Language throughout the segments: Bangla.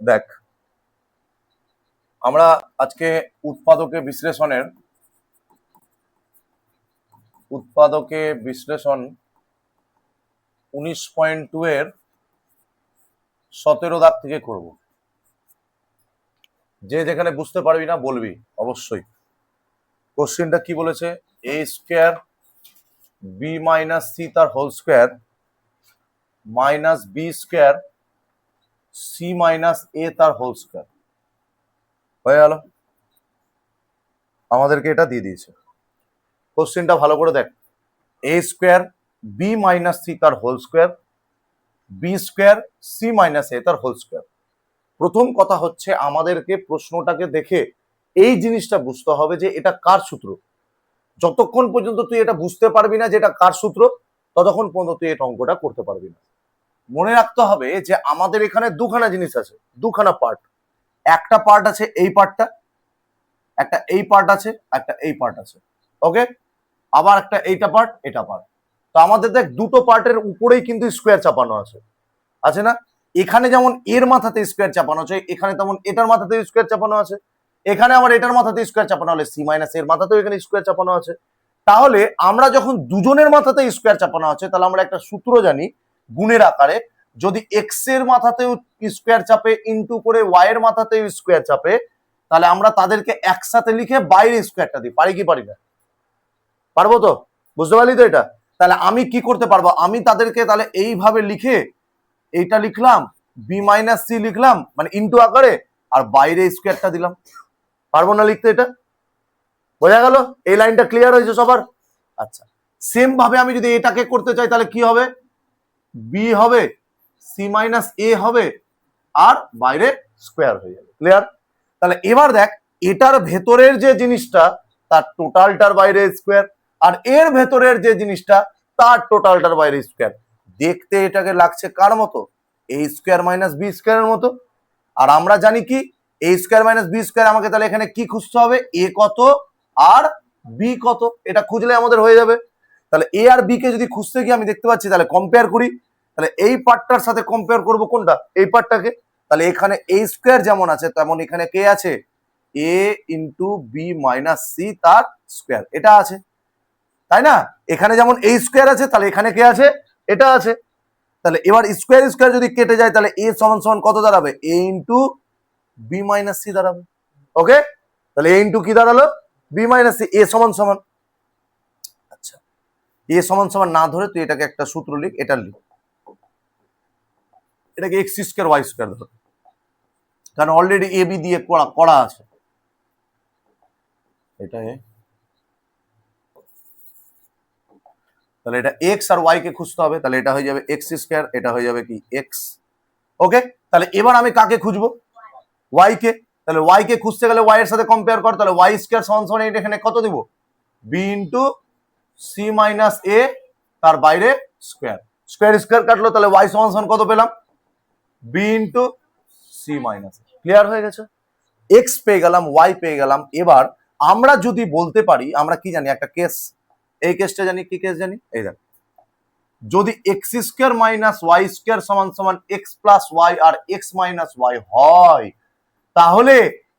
দেখ, আমরা আজকে উৎপাদকে বিশ্লেষণ 19.2 এর 17 দাগ থেকে করব। যে যেখানে বুঝতে পারবি না বলবি অবশ্যই। কোশ্চেনটা কি বলেছে? a square b minus C তার whole square minus B square c minus a তার হোল স্কয়ার হয়ে গেল। আমাদেরকে এটা দিয়ে দিয়েছে। কোশ্চেনটা ভালো করে দেখ। a square b minus C তার whole square B square c minus a তার হোল স্কয়ার। প্রথম কথা হচ্ছে আমাদেরকে প্রশ্নটাকে দেখে এই জিনিসটা বুঝতে হবে যে এটা কার সূত্র। যতক্ষণ পর্যন্ত তুই এটা বুঝতে পারবি না যে এটা কার সূত্র, ততক্ষণ পর্যন্ত তুই এটা অঙ্কটা করতে পারবি না। মনে রাখতে হবে যে আমাদের এখানে দুখানা জিনিস আছে, দুখানা পার্ট। একটা পার্ট আছে এই পার্টটা, একটা এই পার্ট আছে, একটা এই পার্ট আছে। ওকে, আবার একটা এইটা পার্ট, এটা পার্ট। তো আমাদের দেখ দুটো পার্টের উপরেই কিন্তু স্কোয়ার চাপানো আছে না? এখানে যেমন এর মাথাতে স্কোয়ার চাপানো আছে, এখানে তেমন এটার মাথাতে স্কোয়ার চাপানো আছে, এখানে আবার এটার মাথাতে স্কোয়ার চাপানো হলে সি মাইনাস এর মাথাতেও এখানে স্কোয়ার চাপানো আছে। তাহলে আমরা যখন দুজনের মাথাতে স্কোয়ার চাপানো আছে, তাহলে আমরা একটা সূত্র জানি গুণের আকারে, যদি এক্স এর মাথাতেও স্কোয়ার চাপে ইন্টু করে ওয়াই এর মাথাতেও স্কোয়ার চাপে, তাহলে আমরা তাদেরকে একসাথে লিখে বাইরে স্কোয়ারটা দিই। পারি কি পারি না? পারবো তো? বুঝতে পারলি তো এটা? তাহলে আমি কি করতে পারবো? আমি তাদেরকে তাহলে এইভাবে লিখে এইটা লিখলাম, বি মাইনাস সি লিখলাম মানে ইন্টু আকারে, আর বাইরে স্কোয়ারটা দিলাম। পারবো না লিখতে? এটা বোঝা গেল? এই লাইনটা ক্লিয়ার হয়েছে সবার? আচ্ছা, সেম ভাবে আমি যদি এটাকে করতে চাই তাহলে কি হবে? বি হবে, সি মাইনাস এ হবে, আর বাইরে স্কোয়ার হয়ে যাবে। ক্লিয়ার? তাহলে এবার দেখ, এটার ভেতরের যে জিনিসটা তার টোটালটার বাইরে স্কোয়ার, আর এর ভেতরের যে জিনিসটা তার টোটালটার বাইরে স্কোয়ার। দেখতে এটাকে লাগছে কার মতো? এ স্কোয়ার মাইনাস বি স্কোয়ারের মতো। আর আমরা জানি কি, এ স্কোয়ার মাইনাস বি স্কোয়ার। আমাকে তাহলে এখানে কি খুঁজতে হবে? এ কত আর বি কত, এটা খুঁজলে আমাদের হয়ে যাবে। তাহলে এ আর বি কে যদি খুঁজতে গিয়ে আমি দেখতে পাচ্ছি, তাহলে কম্পেয়ার করি। তাহলে এই পার্টটার সাথে কম্পেয়ার করব কোনটা? এই পার্টটাকে। তাহলে এখানে এ স্কোয়ার যেমন আছে তেমন এখানে কে আছে? এ ইন্টু বি মাইনাস সি তার স্কোয়ার, এটা আছে, তাই না? এখানে যেমন এই স্কোয়ার আছে, তাহলে এখানে কে আছে? এটা আছে। তাহলে এবার স্কোয়ার স্কোয়ার যদি কেটে যায়, তাহলে এ সমান সমান কত দাঁড়াবে? এ ইন্টু বি মাইনাস সি দাঁড়াবে। ওকে, তাহলে এ ইন্টু কি দাঁড়ালো? B minus C. এ সমান সমান, আচ্ছা, এ সমান সমান না ধরে তুই এটাকে একটা সূত্র লিখ, এটা লিখ, এটাকে এক্স স্কোয়ার ওয়াই স্কোয়ার ধর, কারণ অলরেডি এ বি দিয়ে করা আছে। এটা তাহলে এটা এক্স আর ওয়াই কে খুঁজতে হবে, তাহলে এটা হয়ে যাবে এক্স স্কোয়ার, এটা হয়ে যাবে কি এক্স। ওকে, তাহলে এবার আমি কাকে খুঁজবো? ওয়াই কে। তাহলে ওয়াই কে খুঁজতে গেলে ওয়াই এর সাথে কম্পেয়ার কর, তাহলে ওয়াই স্কোয়ার সমান সমান এখানে কত দিব? B into C minus a তার বাইরে স্কোয়ার। স্কোয়ার স্কোয়ার কাটলো, তাহলে ওয়াই সমান সমান কত পেলাম? B into C minus. Clear হয়ে গেছে? এক্স পেয়ে গেলাম, ওয়াই পেয়ে গেলাম। এবার আমরা যদি বলতে পারি, আমরা কি জানি একটা কেস, এই কেসটা জানি, কি কেস জানি? এই দেখ, যদি X square minus Y square সমান সমান এক্স প্লাস ওয়াই আর এক্স মাইনাস ওয়াই হয়, তাহলে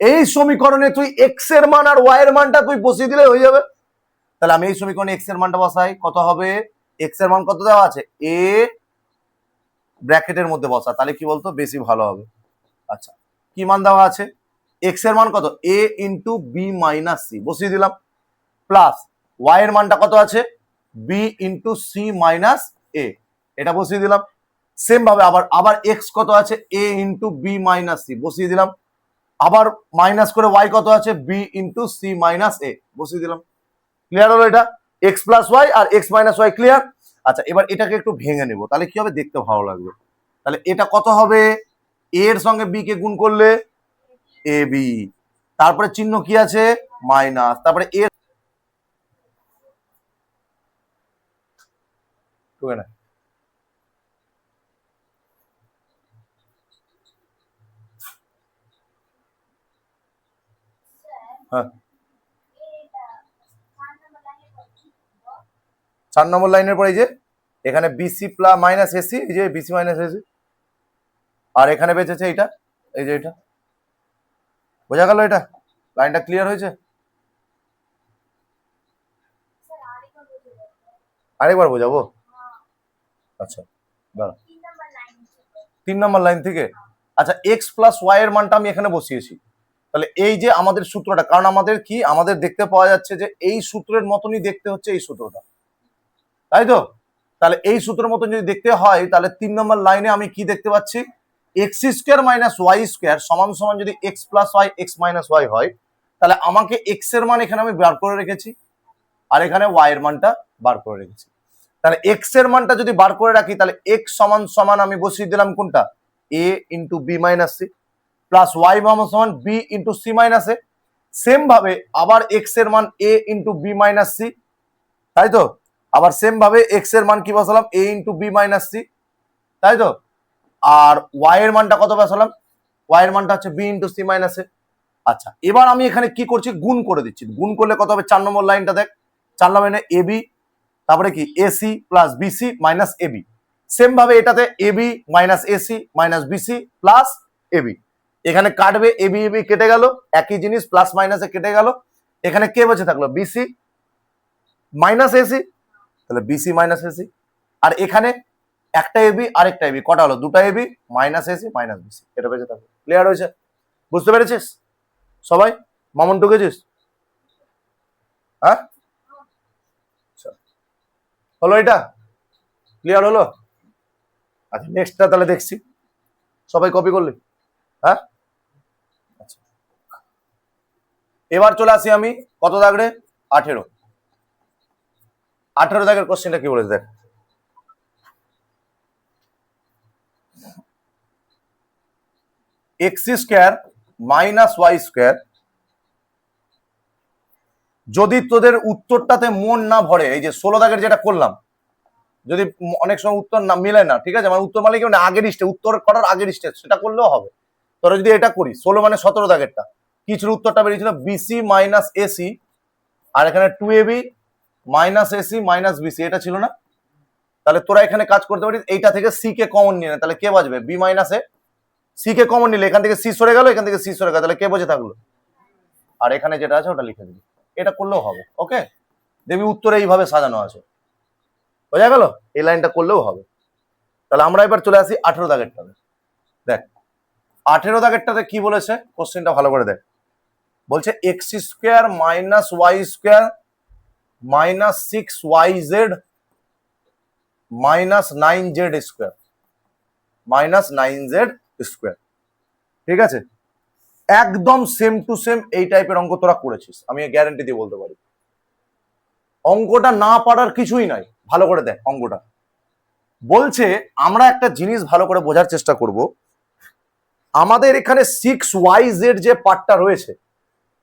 এই সমীকরণে তুই এক্স এর মান আর ওয়াই এর মানটা তুই বসিয়ে দিলে হয়ে যাবে। তাহলে আমি এই সমীকরণে এক্স এর মানটা বসাই, কত হবে? এক্স এর মান কত দেওয়া আছে? এ ব্র্যাকেটের মধ্যে বসা, তাহলে কি বলতো বেশি ভালো হবে। আচ্ছা, কি মান দেওয়া আছে? এক্স এর মান কত? এ ইন্টু বি মাইনাস সি বসিয়ে দিলাম, প্লাস ওয়াই এর মানটা কত আছে? বি ইন্টু সি মাইনাস এ, এটা বসিয়ে দিলাম। সেম ভাবে আবার আবার এক্স কত আছে? এ ইন্টু বি মাইনাস সি বসিয়ে দিলাম। আবার মাইনাস করে ওয়াই কত আছে? বি ইন্টু সি মাইনাস এ বসিয়ে দিলাম। ক্লিয়ার হলো? এটা এক্স প্লাস ওয়াই আর এক্স মাইনাস ওয়াই। ক্লিয়ার? আচ্ছা, এবার এটাকে একটু ভেঙে নেব, তাহলে কি হবে? দেখতে ভালো লাগবে। তাহলে এটা কত হবে? এর সঙ্গে বি কে গুণ করলে এ বি, তারপরে চিহ্ন কি আছে? মাইনাস, তারপরে এ না, হ্যাঁ 4 নম্বর লাইনের পরে এই যে এখানে বিসি প্লাস মাইনাস এসি, এই যে বিসি মাইনাস এসি, আর এখানে বেঁচেছে এইটা এই যে এটা বোঝা গেল, এটা লাইনটা ক্লিয়ার হয়েছে? আরেকবার বোঝাবো? আচ্ছা দাঁড়া, 3 নম্বর লাইন থেকে। আচ্ছা, এক্স প্লাস ওয়াই এর মানটা আমি এখানে বসিয়েছি। তাহলে এই যে আমাদের সূত্রটা, কারণ আমাদের কি, আমাদের দেখতে পাওয়া যাচ্ছে যে এই সূত্রের মতনই দেখতে হচ্ছে এই সূত্রটা, তাই তো? তাহলে এই সূত্রের মতন যদি দেখতে হয়, তাহলে 3 নম্বর লাইনে আমি কি দেখতে পাচ্ছি, X square minus Y square সমান সমান যদি X plus Y x minus Y হয়, তাহলে আমাকে এক্স এর মান এখানে আমি বার করে রেখেছি, আর এখানে ওয়াই এর মানটা বার করে রেখেছি। তাহলে এক্স এর মানটা যদি বার করে রাখি, তাহলে এক্স সমান সমান আমি বসিয়ে দিলাম কোনটা, a into b minus c, plus y সমান b into C minus a. Same ভাবে আবার এক্স এর মান a into b minus c, তাই তো? আবার সেম ভাবে এক্স এর মান কি বসালাম, এ ইন্টু বি মাইনাস সি, তাই তো? আর ওয়াই এর মানটা কত বসালাম, ওয়াই এর মানটা হচ্ছে বি ইন্টু সি মাইনাস এ। আচ্ছা, এবার আমি এখানে কি করছি, গুণ করে দিচ্ছি। গুণ করলে কত হবে, 4 নম্বর লাইনটা দেখ, 4 নম্বর এ বি, তারপরে কি AC plus BC minus AB. Same ভাবে এটাতে AB minus AC minus BC plus AB, এখানে কাটবে, এবি এবি কেটে গেল, একই জিনিস প্লাস মাইনাসে কেটে গেল, এখানে কে বেঁচে থাকলো, বিসি মাইনাস এসি, তাহলে বিসি মাইনাস এসি। আর এখানে একটা এবি আর একটা এবি, কটা হলো, দুটা AB minus AC minus BC, এটা বেঁচে থাকলো। ক্লিয়ার হয়েছে? বুঝতে পেরেছিস সবাই? মামন ঢুকেছিস? হ্যাঁ, হলো, এটা ক্লিয়ার হলো? আচ্ছা, নেক্সটটা তাহলে দেখছি, সবাই কপি করলি? হ্যাঁ, আচ্ছা, এবার চলে আসি আমি কত দাগ রে, 18। 18 দাগের কোশ্চেনটা কি বলেছে দেখ, X square minus Y square, যদি তোদের উত্তরটাতে মন না ভরে, এই যে 16 দাগের যেটা করলাম, যদি অনেক সময় উত্তর না মিলে না, ঠিক আছে, মানে উত্তর মানে কি, মানে আগের স্টেজ, উত্তর করার আগের স্টেজ, সেটা করলেও হবে। তোরা যদি এটা করি, 16 মানে 17 দাগেরটা কি ছিল, উত্তরটা বেরিয়েছিল বিসি মাইনাস এসি, আর এখানে 2ab minus AC minus BC, এটা ছিল না? তাহলে তোরা এখানে কাজ করতে পারিস, এইটা থেকে সি কে কমন নিয়ে নে, তাহলে কে বাজবে, বি মাইনাস এ, সি কে কমন নিলে এখান থেকে সি সরে গেল, এখান থেকে সি সরে গেল, তাহলে কে বসে থাকলো, আর এখানে যেটা আছে ওটা লিখে দিবি, এটা করলেও হবে। ওকে, দেখবি উত্তরে এইভাবে সাজানো আছে, বোঝা গেল? এই লাইনটা করলেও হবে। তাহলে আমরা এবার চলে আসি 18 দাগেরটাতে। দেখ 18 দাগেরটাতে কি বলেছে, কোশ্চেনটা ভালো করে দেখ। বলছে X square minus Y square minus 6yz minus 9z square minus 9z square, ঠিক আছে? একদম সেম টু সেম এই টাইপের অঙ্ক তোরা করেছিস, আমি গ্যারান্টি দিয়ে বলতে পারি। অঙ্কটা না পারার কিছুই নাই, ভালো করে দেখ অঙ্কটা। বলছে আমরা একটা জিনিস ভালো করে বোঝার চেষ্টা করব, আমাদের এখানে 6yz যে পার্টটা রয়েছে,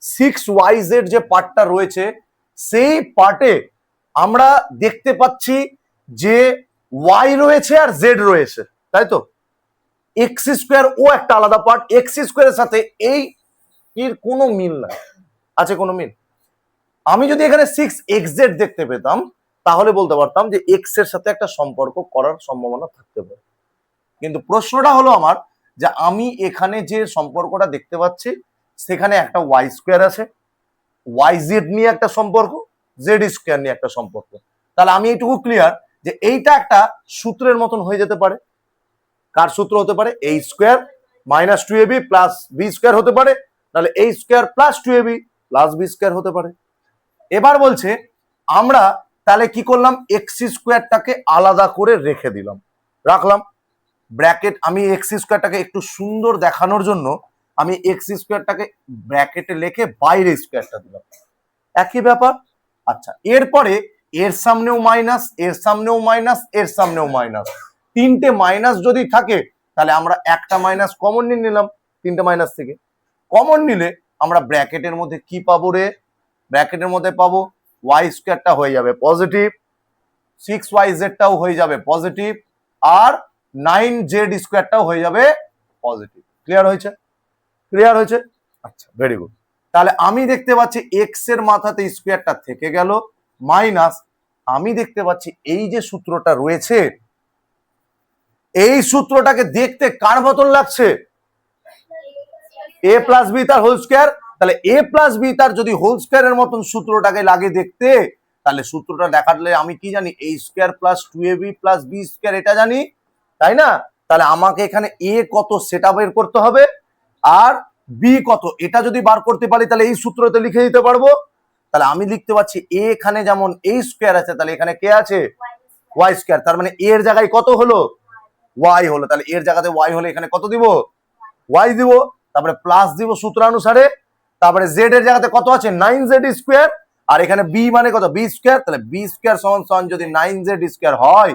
6yz যে পার্টটা রয়েছে, সেই পার্টে আমরা দেখতে পাচ্ছি যে y রয়েছে আর z রয়েছে, তাই তো? এক্স স্কোয়ার ও একটা আলাদা পার্ট, এক্স স্কোয়ারের সাথে এই এর কোনো মিল নাই, আছে কোনো মিল? আমি যদি এখানে 6xz দেখতে পেতাম, তাহলে বলতে পারতাম যে এক্স এর সাথে একটা সম্পর্ক করার সম্ভাবনা থাকতে পারে। কিন্তু প্রশ্নটা হলো আমার, যে আমি এখানে যে সম্পর্কটা দেখতে পাচ্ছি, সেখানে একটা ওয়াই স্কোয়ার আছে, ওয়াই জেড নিয়ে একটা সম্পর্ক, জেড স্কোয়ার নিয়ে একটা সম্পর্ক। তাহলে আমি এইটুকু ক্লিয়ার যে এইটা একটা সূত্রের মতন হয়ে যেতে পারে। কার সূত্র হতে পারে, এই square minus 2ab plus B square হতে পারে, তাহলে এই square plus 2ab plus B square হতে পারে। এবার বলছে আমরা তাহলে কি করলাম, এক্স স্কোয়ারটাকে আলাদা করে রেখে দিলাম, রাখলাম ব্র্যাকেট। আমি এক্স স্কোয়ারটাকে একটু সুন্দর দেখানোর জন্য আমি এক্স স্কোয়ারটাকে ব্র্যাকেটে লিখে বাইরে স্কোয়ারটা দিলাম, একই ব্যাপার। আচ্ছা, এরপরে এর সামনেও মাইনাস, এর সামনেও মাইনাস, এর সামনেও মাইনাস, তিনটে মাইনাস যদি থাকে, তাহলে আমরা একটা মাইনাস কমন নিয়ে নিলাম, তিনটে মাইনাস থেকে কমন নিলে আমরা ব্র্যাকেটের মধ্যে কি পাবো রে, ব্র্যাকেটের মধ্যে পাবো ওয়াই স্কোয়ারটা হয়ে যাবে পজিটিভ, 6yz-টাও হয়ে যাবে পজিটিভ, আর 9z স্কোয়ারটাও হয়ে যাবে পজিটিভ। ক্লিয়ার হয়েছে? ক্লিয়ার হয়েছে? আচ্ছা, ভেরি গুড। তাহলে আমি দেখতে পাচ্ছি এক্স এর মাথাতে স্কোয়ারটা থেকে গেল, মাইনাস আমি দেখতে পাচ্ছি এই যে সূত্রটা রয়েছে, এই সূত্রটাকে দেখতে কার মতন লাগছে, এ প্লাস বি তার হোল স্কোয়ার, তাহলে এ প্লাস বি তার যদি হোল স্কোয়ারের মতন সূত্রটাকে লাগে দেখতে, তাহলে সূত্রটা দেখালে আমি কি জানি, a square plus 2ab plus B square, এটা জানি, তাই না? তাহলে আমাকে এখানে এ কত সেটা বের করতে হবে, আর বি কত এটা যদি বার করতে পারি তাহলে এই সূত্রতে লিখে দিতে পারবো। তাহলে আমি লিখতে পারছি এ এখানে যেমন এ স্কোয়ার আছে, তাহলে এখানে কে আছে, ওয়াই স্কোয়ার, তার মানে এর জায়গায় কত হলো, ওয়াই হলো, তাহলে এর জায়গাতে ওয়াই হলে এখানে কত দিব, ওয়াই দিব, তারপরে প্লাস দিব সূত্রানুসারে, তারপরে জেড এর জায়গাতে কত আছে 9z স্কোয়ার, আর এখানে বি মানে কত বি স্কোয়ার, তাহলে বি স্কোয়ার সমান সমান যদি 9z স্কোয়ার হয়,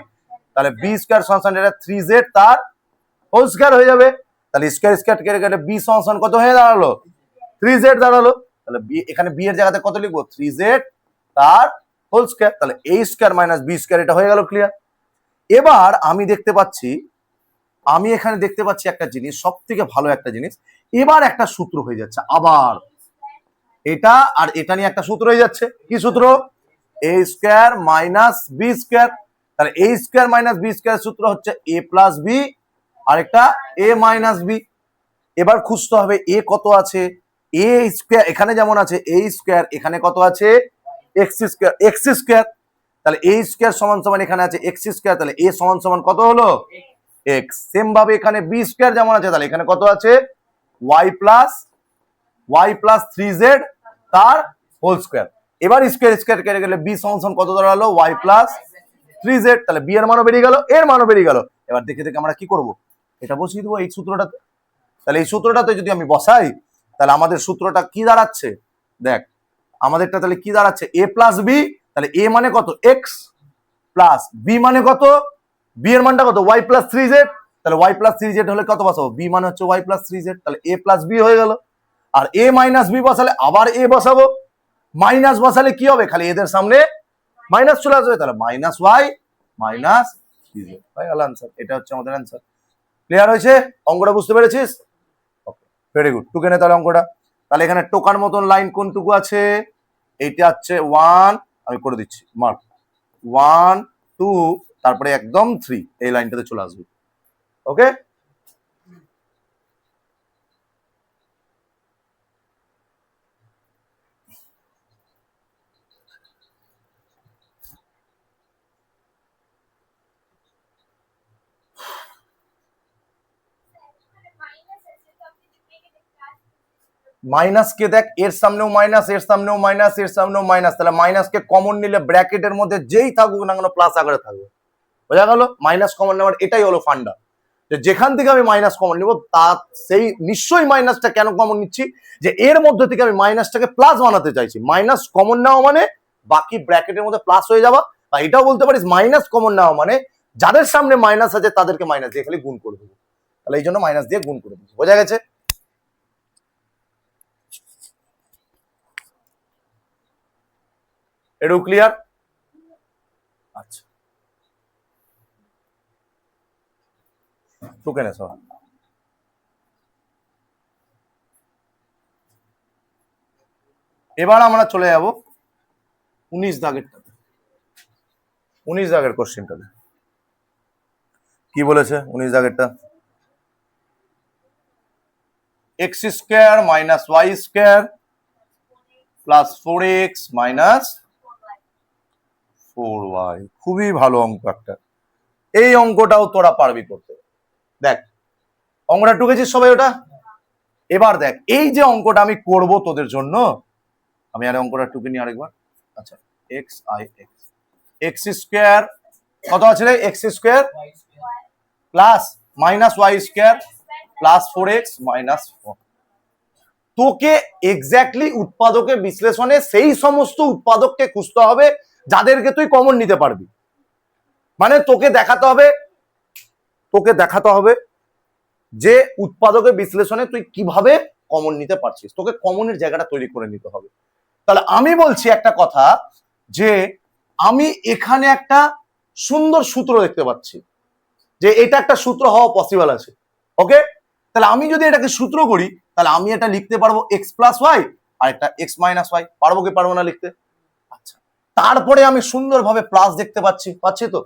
তাহলে বি স্কোয়ার সমান সমান এটা 3z তার হোল স্কোয়ার হয়ে যাবে। তাহলে স্কোয়ার স্কোয়ার কেটে কেটে বি সমান সমান কত হয়ে দাঁড়ালো, 3z দাঁড়ালো। তাহলে বি এখানে বি এর জায়গাতে কত লিখবো, 3z তার হোল স্কোয়ার, তাহলে a square minus B square, এটা হয়ে গেল ক্লিয়ার। এবার আমি দেখতে পাচ্ছি, আমি এখানে দেখতে পাচ্ছি একটা জিনিস, সব থেকে ভালো একটা জিনিস, এবার একটা সূত্র হয়ে যাচ্ছে, আবার এটা আর এটা নিয়ে একটা সূত্র হয়ে যাচ্ছে, কি সূত্র, এ স্কোয়ার মাইনাস বি স্কোয়ার। তাহলে এ স্কোয়ার মাইনাস বি স্কোয়ার সূত্র হচ্ছে এ প্লাস বি আর একটা এ মাইনাস বি। এবার খুঁজতে হবে এ কত আছে, এ স্কোয়ার এখানে যেমন আছে এ স্কোয়ার, এখানে কত আছে এক্স স্কোয়ার, এক্স স্কোয়ার, তাহলে এ স্কোয়ার সমান সমান এখানে আছে এক্স স্কোয়ার, তাহলে এ সমান সমান কত হলো এক্স। সেম ভাবে এখানে বি স্কোয়ার যেমন আছে, তাহলে এখানে কত আছে ওয়াই প্লাস 3z তার হোল স্কোয়ার। এবার স্কোয়ার স্কোয়ার কেটে গেলে বি সমান সমান কত দাঁড়ালো ওয়াই প্লাস 3z, তাহলে বি এর মানও বেরিয়ে গেল, এর মানও বেরিয়ে গেল। এবার দেখে দেখে আমরা কি করব, এটা বসিয়ে দেবো এই সূত্রটাতে। তাহলে এই সূত্রটাতে যদি আমি বসাই, তাহলে আমাদের সূত্রটা কি দাঁড়াচ্ছে, দেখ আমাদেরটা তাহলে কি দাঁড়াচ্ছে, এ প্লাস বি, তাহলে এ মানে কত এক্স প্লাস বি মানে কত, বি এর মানটা কত ওয়াই প্লাস 3z, তাহলে ওয়াই প্লাস 3z হলে কত বসাবো, বি মানে হচ্ছে ওয়াই প্লাস 3z, তাহলে এ প্লাস বি হয়ে গেল। আর এ মাইনাস বি বসালে আবার এ বসাবো, মাইনাস বসালে কি হবে, খালি এদের সামনে মাইনাস চলে আসবে, তাহলে মাইনাস ওয়াই মাইনাস 3z হয়ে গেল আনসার। এটা হচ্ছে আমাদের আনসার। ক্লিয়ার হয়েছে, অঙ্কটা বুঝতে পেরেছিস? ওকে, ভেরি গুড। টুকেনে তাহলে অঙ্কটা, তাহলে এখানে টোকার মতন লাইন কোনটুকু আছে, এইটা হচ্ছে 1, আমি করে দিচ্ছি মার্ক, 1 2 তারপরে একদম 3, এই লাইনটাতে চলে আসবে। ওকে, মাইনাস কে দেখ, এর সামনেও মাইনাস, এর সামনেও মাইনাস, এর সামনেও মাইনাস, তাহলে মাইনাস কে কমন নিলে ব্র্যাকেটের মধ্যে যেই থাকুক না কেন প্লাস আকারে থাকবে, বোঝা গেল? মাইনাস কমন নেওয়ার এটাই হলো ফান্ডা, যে যেখান থেকে আমি মাইনাস কমন নিব তা সেই নিশ্চয়ই মাইনাসটা কেন কমন নিচ্ছি, যে এর মধ্যে থেকে আমি মাইনাসটাকে প্লাস বানাতে চাইছি। মাইনাস কমন নেওয়া মানে বাকি ব্র্যাকেটের মধ্যে প্লাস হয়ে যাওয়া, বা এটাও বলতে পারিস মাইনাস কমন নেওয়া মানে যাদের সামনে মাইনাস আছে তাদেরকে মাইনাস দিয়ে খালি গুণ করে দেবো, তাহলে এই জন্য মাইনাস দিয়ে গুণ করে দেবো। বোঝা গেছে? এটাও ক্লিয়ার? আচ্ছা, টুকে নে সব। এবার আমরা চলে যাব 19 দাগেরটাতে। 19 দাগের কোশ্চেনটাতে কি বলেছে 19 দাগেরটা, x square minus Y square plus 4x minus 4y। খুবই ভালো অঙ্ক একটা, এই অঙ্কটাও তোরা পারবি করতে। দেখ অঙ্কটা টুকেছিস সবাই ওটা? এবার দেখ এই যে অঙ্কটা আমি করব তোদের জন্য, আমি আর অঙ্কটা টুকে নিই আরেকবার। আচ্ছা, X I X, X square কত আছে রে, X square plus minus Y square plus 4x minus 4। তোকে এক্স্যাক্টলি উৎপাদকের বিশ্লেষণে সেই সমস্ত উৎপাদককে খুঁজতে হবে যাদেরকে তুই কমন নিতে পারবি। মানে তোকে দেখাতে হবে যে উৎপাদকের বিশ্লেষণে তুই কিভাবে কমন নিতে পারছিস, তোকে কমনের জায়গাটা তৈরি করে নিতে হবে। তাহলে আমি বলছি একটা কথা, যে আমি এখানে একটা সুন্দর সূত্র দেখতে পাচ্ছি, যে এটা একটা সূত্র হওয়া পসিবল আছে। ওকে, তাহলে আমি যদি এটাকে সূত্র করি, তাহলে আমি এটা লিখতে পারবো এক্স প্লাস ওয়াই আর একটা এক্স মাইনাস ওয়াই। পারবো কি পারবো না লিখতে? আচ্ছা, তারপরে আমি সুন্দরভাবে প্লাস দেখতে পাচ্ছি তো।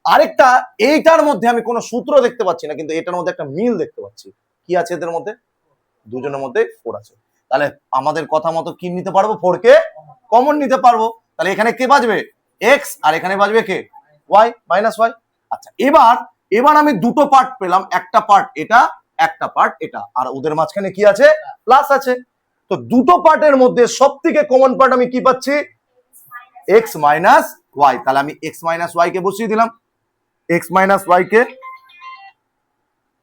আরেকটা, এইটার মধ্যে আমি কোনো সূত্র দেখতে পাচ্ছি না, কিন্তু এটার মধ্যে একটা মিল দেখতে পাচ্ছি। কি আছে এদের মধ্যে? দুজনের মধ্যে 4 আছে, তাহলে আমাদের কথা মতো কি নিতে পারবো, 4 কে কমন নিতে পারবো। তাহলে এখানে কে বাজবে, এক্স, আর এখানে বাজবে কে, ওয়াই, মাইনাস ওয়াই। আচ্ছা, এবার আমি দুটো পার্ট পেলাম, একটা পার্ট এটা, একটা পার্ট এটা, আর ওদের মাঝখানে কি আছে, প্লাস আছে। তো দুটো পার্টের মধ্যে সব থেকে কমন পার্ট আমি কি পাচ্ছি, এক্স মাইনাস ওয়াই। তাহলে আমি এক্স মাইনাস ওয়াই কে বসিয়ে দিলাম, এক্স মাইনাস ওয়াই কে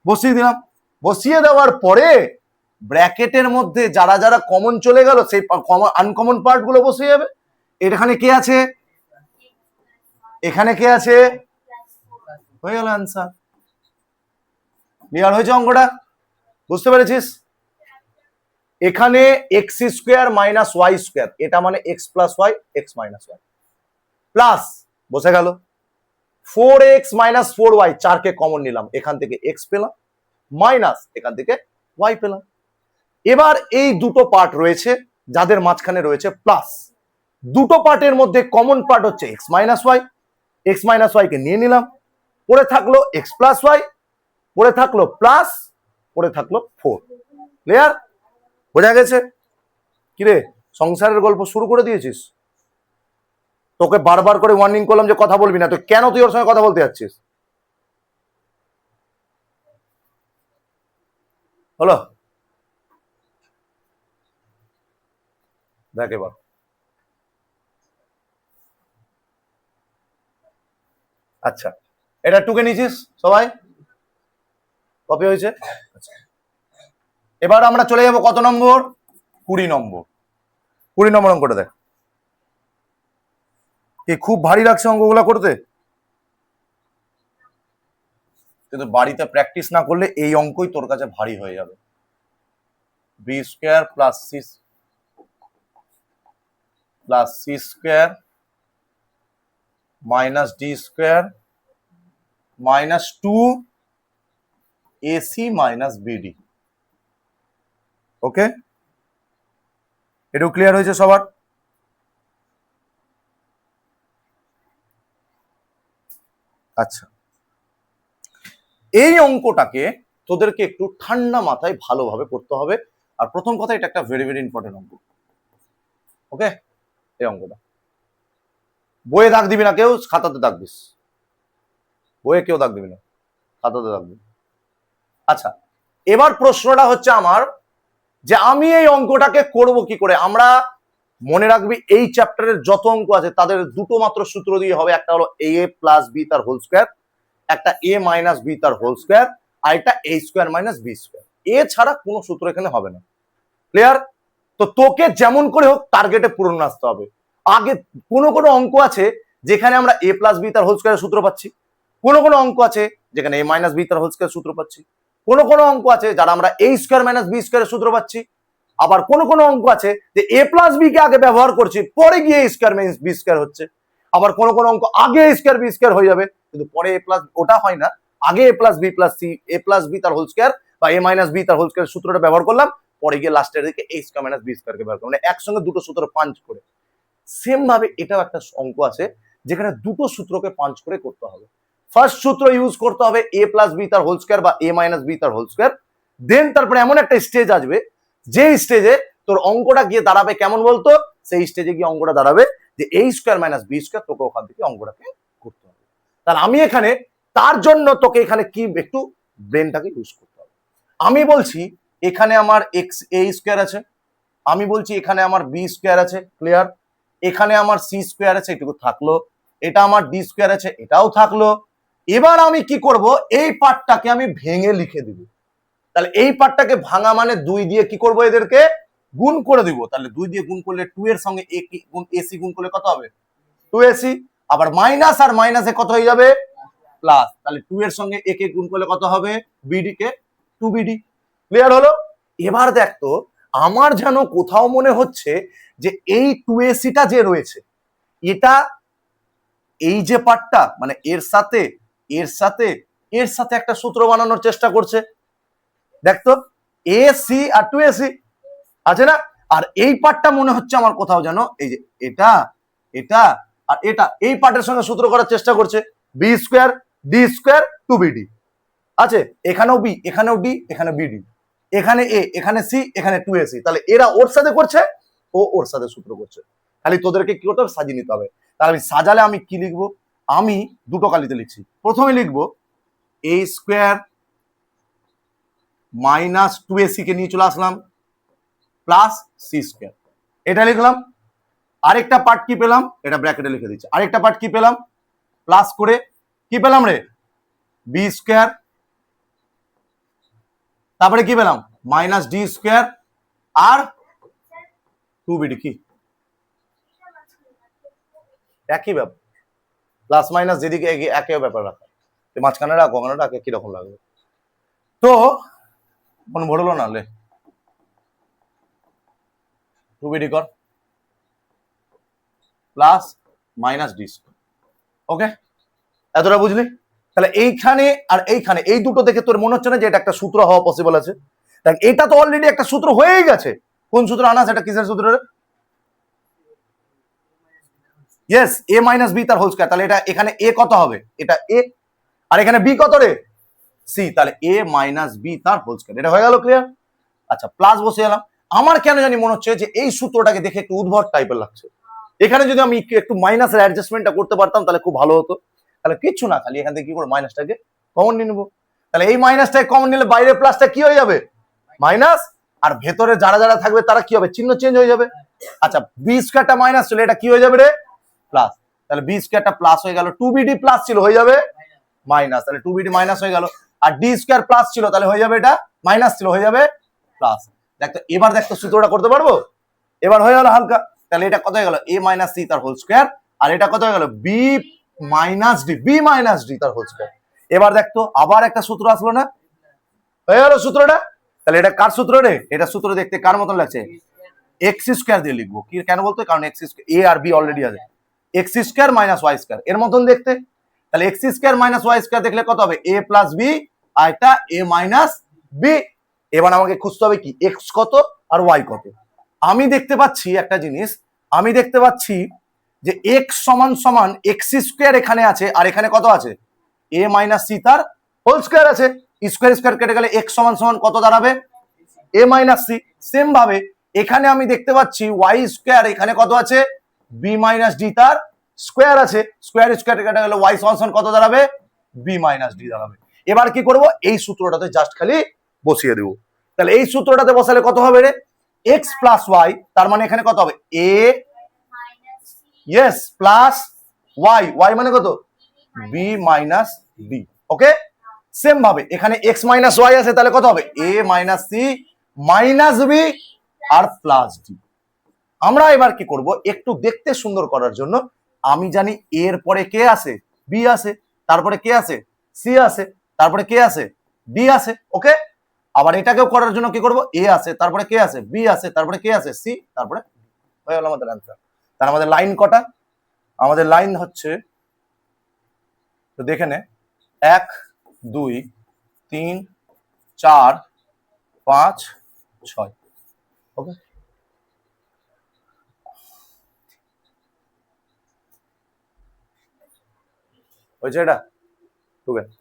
বসিয়ে দিলাম। বসিয়ে দেওয়ার পরে ব্র্যাকেটের মধ্যে যারা যারা কমন চলে গেল সেই আনকমন পার্ট গুলো বসে যাবে। এখানে কে আছে, এখানে কে আছে, হয়ে গেল আনসার। ক্লিয়ার হয়েছে অঙ্কটা, বুঝতে পেরেছিস? এখানে X square minus Y square, এটা মানে X plus Y, x minus Y, plus বসে গেল 4x মাইনাস 4y, 4 কে কমন নিলাম, এখান থেকে এক্স পেলাম, মাইনাস এখান থেকে ওয়াই পেলাম। এবার এই দুটো পার্ট রয়েছে যাদের মাঝখানে রয়েছে প্লাস, দুটো পার্টের মধ্যে কমন পার্ট হচ্ছে x minus y, x minus y কে নিয়ে নিলাম, পড়ে থাকলো এক্স প্লাস ওয়াই, পড়ে থাকলো প্লাস, পড়ে থাকলো 4। ক্লিয়ার, বোঝা গেছে? কিরে সংসারের গল্প শুরু করে দিয়েছিস? তোকে বারবার করে ওয়ার্নিং করলাম যে কথা বলবি না, তো কেন তুই ওর সঙ্গে কথা বলতে যাচ্ছিস? হলো, দেখ এবার আচ্ছা, এটা টুকে নিয়েছিস সবাই, কপি হয়েছে? আচ্ছা, এবার আমরা চলে যাব কত নম্বর, 20 নম্বর। 20 নম্বর অঙ্কটা দেখ, কি খুব ভারী লাগছে অঙ্কগুলা করতে? কিন্তু বাড়িতে প্র্যাকটিস না করলে এই অঙ্কই তোর কাছে ভারী হয়ে যাবে। B square plus c square minus D square minus 2 AC minus b d. Okay, এটাও ক্লিয়ার হয়েছে সবার? আচ্ছা, এই অঙ্কটাকে তোদেরকে একটু ঠান্ডা মাথায় ভালোভাবে করতে হবে। আর প্রথম কথা, এটা একটা ভেরি ভেরি ইম্পর্টেন্ট অঙ্ক। ওকে, এই অঙ্কটা বইয়ে দাগ দিবি না কেউ, খাতাতে দাগ দিস। বইয়ে কেউ দাগ দিবি না, খাতাতে দাগ দিবি। আচ্ছা, এবার প্রশ্নটা হচ্ছে আমার যে আমি এই অঙ্কটাকে করব কি করে। আমরা মনে রাখবি এই চ্যাপ্টারের যত অঙ্ক আছে তাদের দুটো মাত্র সূত্র দিয়ে হবে, একটা হলো এ প্লাস বি তার হোল স্কোয়ার, একটা এ মাইনাস বি তার হোল স্কোয়ার, আর একটা এ স্কোয়ার মাইনাস বি স্কোয়ার। এ ছাড়া কোনো সূত্র এখানে হবে না। ক্লিয়ার? তো তোকে যেমন করে হোক টার্গেটে পূরণ আসতে হবে। আগে কোনো কোনো অঙ্ক আছে যেখানে আমরা এ প্লাস বি তার হোল স্কোয়ারের সূত্র পাচ্ছি, কোনো কোনো অঙ্ক আছে যেখানে এ মাইনাস বি তার হোল স্কোয়ার সূত্র পাচ্ছি, কোনো কোনো অঙ্ক আছে যারা আমরা এ স্কোয়ার মাইনাস বি স্কোয়ারের সূত্র পাচ্ছি, আবার কোনো কোনো অঙ্ক আছে যে এ প্লাস বি কে আগে ব্যবহার করছি, পরে গিয়ে এ স্কোয়ার মাইনাস বি স্কোয়ার হচ্ছে। আবার কোনো কোনো অঙ্ক আগে এ স্কোয়ার বি স্কোয়ার হয়ে যাবে, কিন্তু পরে এ প্লাস, ওটা হয় না। আগে এ প্লাস বি প্লাস সি, এ প্লাস বি তার হোল স্কোয়ার বা এ মাইনাস বি তার হোল স্কোয়ার সূত্রটা ব্যবহার করলাম, পরে গিয়ে লাস্টের দিকে এ স্কোয়ার মাইনাস বি স্কোয়ার কে ব্যবহার করলাম, মানে একসঙ্গে দুটো সূত্র পাঞ্চ করে। সেম ভাবে এটাও একটা অঙ্ক আছে যেখানে দুটো সূত্রকে পাঞ্চ করে করতে হবে। ফার্স্ট সূত্র ইউজ করতে হবে এ প্লাস বি তার হোল স্কোয়ার বা এ মাইনাস বি তার হোল স্কোয়ার। দেন তারপরে এমন একটা স্টেজ আসবে যে স্টেজে তোর অঙ্কটা গিয়ে দাঁড়াবে কেমন বলতো, সেই স্টেজে গিয়ে অঙ্কটা দাঁড়াবে যে এ স্কোয়ার মাইনাস বি স্কোয়ার, তোকে ওখান থেকে অঙ্কটাকে করতে হবে। তাহলে আমি এখানে তার জন্য তোকে এখানে কি একটু ব্রেনটাকে ইউজ করতে হবে। আমি বলছি এখানে আমার এক্স এ স্কোয়ার আছে, আমি বলছি এখানে আমার বি স্কোয়ার আছে, ক্লিয়ার? এখানে আমার সি স্কোয়ার আছে, এটুকু থাকলো, এটা আমার ডি স্কোয়ার আছে, এটাও থাকলো। এবার আমি কি করব, এই পার্টটাকে আমি ভেঙে লিখে দিব। তাহলে এই পার্টটাকে ভাঙা মানে 2 দিয়ে কি করব, এদেরকে গুণ করে দিব। তাহলে 2 দিয়ে গুণ করলে 2 এর সঙ্গে এসি গুণ করলে কত হবে, 2ac। আবার মাইনাস আর মাইনাসে কত হয়ে যাবে, প্লাস। তাহলে 2 এর সঙ্গে a কে গুণ করলে কত হবে, বিডি কে 2bd। ক্লিয়ার হলো? এবার দেখ তো, আমার যেন কোথাও মনে হচ্ছে যে এই 2ac-টা যে রয়েছে, এটা এই যে পার্টটা মানে এর সাথে এর সাথে এর সাথে একটা সূত্র বানানোর চেষ্টা করছে। দেখতো এ সি আর 2ac আছে না, আর এই পার্টটা মনে হচ্ছে আমার কোথাও যেন এই যে এটা এটা আর এটা এই পার্টের সঙ্গে সূত্র করার চেষ্টা করছে, B square D square 2bd আছে, এখানেও বি এখানেও ডি এখানে বিডি। এখানে এ, এখানে সি, এখানে 2ac, তাহলে এরা ওর সাথে করছে, ও ওর সাথে সূত্র করছে। খালি তোদেরকে কি করতে হবে, সাজিয়ে নিতে হবে। তাহলে আমি সাজালে আমি কি লিখবো, আমি দুটো কালিতে লিখছি। প্রথমে লিখবো a স্কোয়ার মাইনাস 2ac কে নিয়ে চলে আসলাম প্লাস সি স্কোয়ার, এটা লিখলাম। আরেকটা পার্ট কি পেলাম, এটা ব্র্যাকেটে লিখে দিচ্ছি। আরেকটা পার্ট কি পেলাম, প্লাস করে কি পেলাম রে, বি স্কোয়ার, তারপরে কি পেলাম মাইনাস ডি স্কোয়ার, আর 2bd কি একই ব্যাপার, প্লাস মাইনাস যেদিকে একই ব্যাপার রাখা, মাঝখানে রাখো, ওখানে রাখে কিরকম লাগবে। তো মন ভরলো না, লে 2bd কর প্লাস মাইনাস ডি স্কোয়ার। ওকে, এতটা বুঝলি? তাহলে এইখানে আর এইখানে এই দুটো দেখে তোর মনে হচ্ছে না যে এটা একটা সূত্র হওয়া পসিবল আছে? দেখ এটা তো অলরেডি একটা সূত্র হয়েই গেছে। কোন সূত্র আনা আছে, এটা কিসের সূত্র রে? ইয়েস, এ মাইনাস বি তার হোল স্কয়ার। তাহলে এটা এখানে এ কত হবে, এটা এ, আর এখানে বি কত রে, সি, তাহলে এ মাইনাস বি তার হোল স্কয়ার। এটা হয়ে গেল, ক্লিয়ার? আচ্ছা, প্লাস বসে গেলাম। আমার কেন জানি মনে হচ্ছে যে এই সূত্রটাকে দেখে একটু উদ্ভট টাইপের লাগছে। এখানে যদি আমি একটু মাইনাসের অ্যাডজাস্টমেন্টটা করতে পারতাম তাহলে খুব ভালো হতো। তাহলে কিচ্ছু না, খালি এখান থেকে কি করে মাইনাসটাকে কমন নিয়ে নেবো। তাহলে এই মাইনাসটাকে কমন নিলে বাইরের প্লাসটা কি হয়ে যাবে, মাইনাস, আর ভেতরে যারা যারা থাকবে তারা কি হবে, চিহ্ন চেঞ্জ হয়ে যাবে। আচ্ছা, বি স্কয়ারটা মাইনাস ছিল, এটা কি হয়ে যাবে রে, প্লাস। তাহলে বি স্কয়ারটা প্লাস হয়ে গেল, 2bd প্লাস ছিল হয়ে যাবে মাইনাস, তাহলে 2bd মাইনাস হয়ে গেল। আর ডি স্কয়ার প্লাস ছিল তাহলে হয়ে যাবে, এটা মাইনাস ছিল হয়ে যাবে প্লাস। দেখতো এবার, দেখতো সূত্রটা করতে পারবো, এবার হয়ে গেল হালকা। তাহলে এটা কত হয়ে গেল, এ মাইনাস সি তার হোল স্কয়ার, আর এটা কত হয়ে গেল, B minus D, B minus D তার হোল স্কয়ার। এবার দেখতো আবার একটা সূত্র আসলো না, হয়ে গেল সূত্রটা। তাহলে এটা কার সূত্র রে, এটা সূত্র দেখতে কার মতন লাগছে, এক্স স্কয়ার দিয়ে লিখবো। কি কেন বলতো, কারণ এক্স স্কয়ার, এ আর বি অলরেডি আছে, X square minus Y square এর মতন দেখতে। তাহলে X square minus Y square দেখলে কত হবে, এ প্লাস বি, আর এটা এ মাইনাস বি। এবার আমাকে খুঁজতে হবে কি, এক্স কত আর ওয়াই কত। আমি দেখতে পাচ্ছি একটা জিনিস, আমি দেখতে পাচ্ছি যে এক্স সমান সমান এক্স স্কয়ার এখানে আছে, আর এখানে কত আছে, এ মাইনাস সি তার হোল স্কয়ার আছে। স্কয়ার স্কয়ার কেটে গেলে এক্স সমান সমান কত দাঁড়াবে, এ মাইনাস সি। সেম ভাবে এখানে আমি দেখতে পাচ্ছি ওয়াই স্কয়ার এখানে কত আছে, বি মাইনাস ডি তার স্কয়ার আছে। স্কয়ার স্কয়ার কেটে গেলে ওয়াই সমান সমান কত দাঁড়াবে, বি মাইনাস ডি দাঁড়াবে। এবার কি করব, এই সূত্রটাতে জাস্ট খালি বসিয়ে দেবো। তাহলে এই সূত্রটাতে বসালে কত হবে রে, এক্স প্লাস ওয়াই, তার মানে এখানে কত হবে, এ ইয়েস প্লাস ওয়াই, ওয়াই মানে কত, বি মাইনাস বি। ওকে, সেম ভাবে এখানে এক্স মাইনাস ওয়াই আছে, তাহলে কত হবে, এ মাইনাস সি মাইনাস বি আর প্লাস ডি। আমরা এবার কি করব, একটু দেখতে সুন্দর করার জন্য, আমি জানি এর পরে কে আছে, বি আছে, তারপরে কে আছে, সি আছে, তারপরে কে আছে, ডি আছে। ওকে, আবার এটাকেও করার জন্য কি করব, এ আছে, তারপরে কে আছে, বি আছে, তারপরে কে আছে, সি, তারপরে হয়ে গেল আমাদের অ্যান্সার। তাহলে আমাদের লাইন কটা, আমাদের লাইন হচ্ছে, তো দেখে নে, 1 2 3 4 5 6। ওকে, হয়েছে এটা, ঠিক আছে।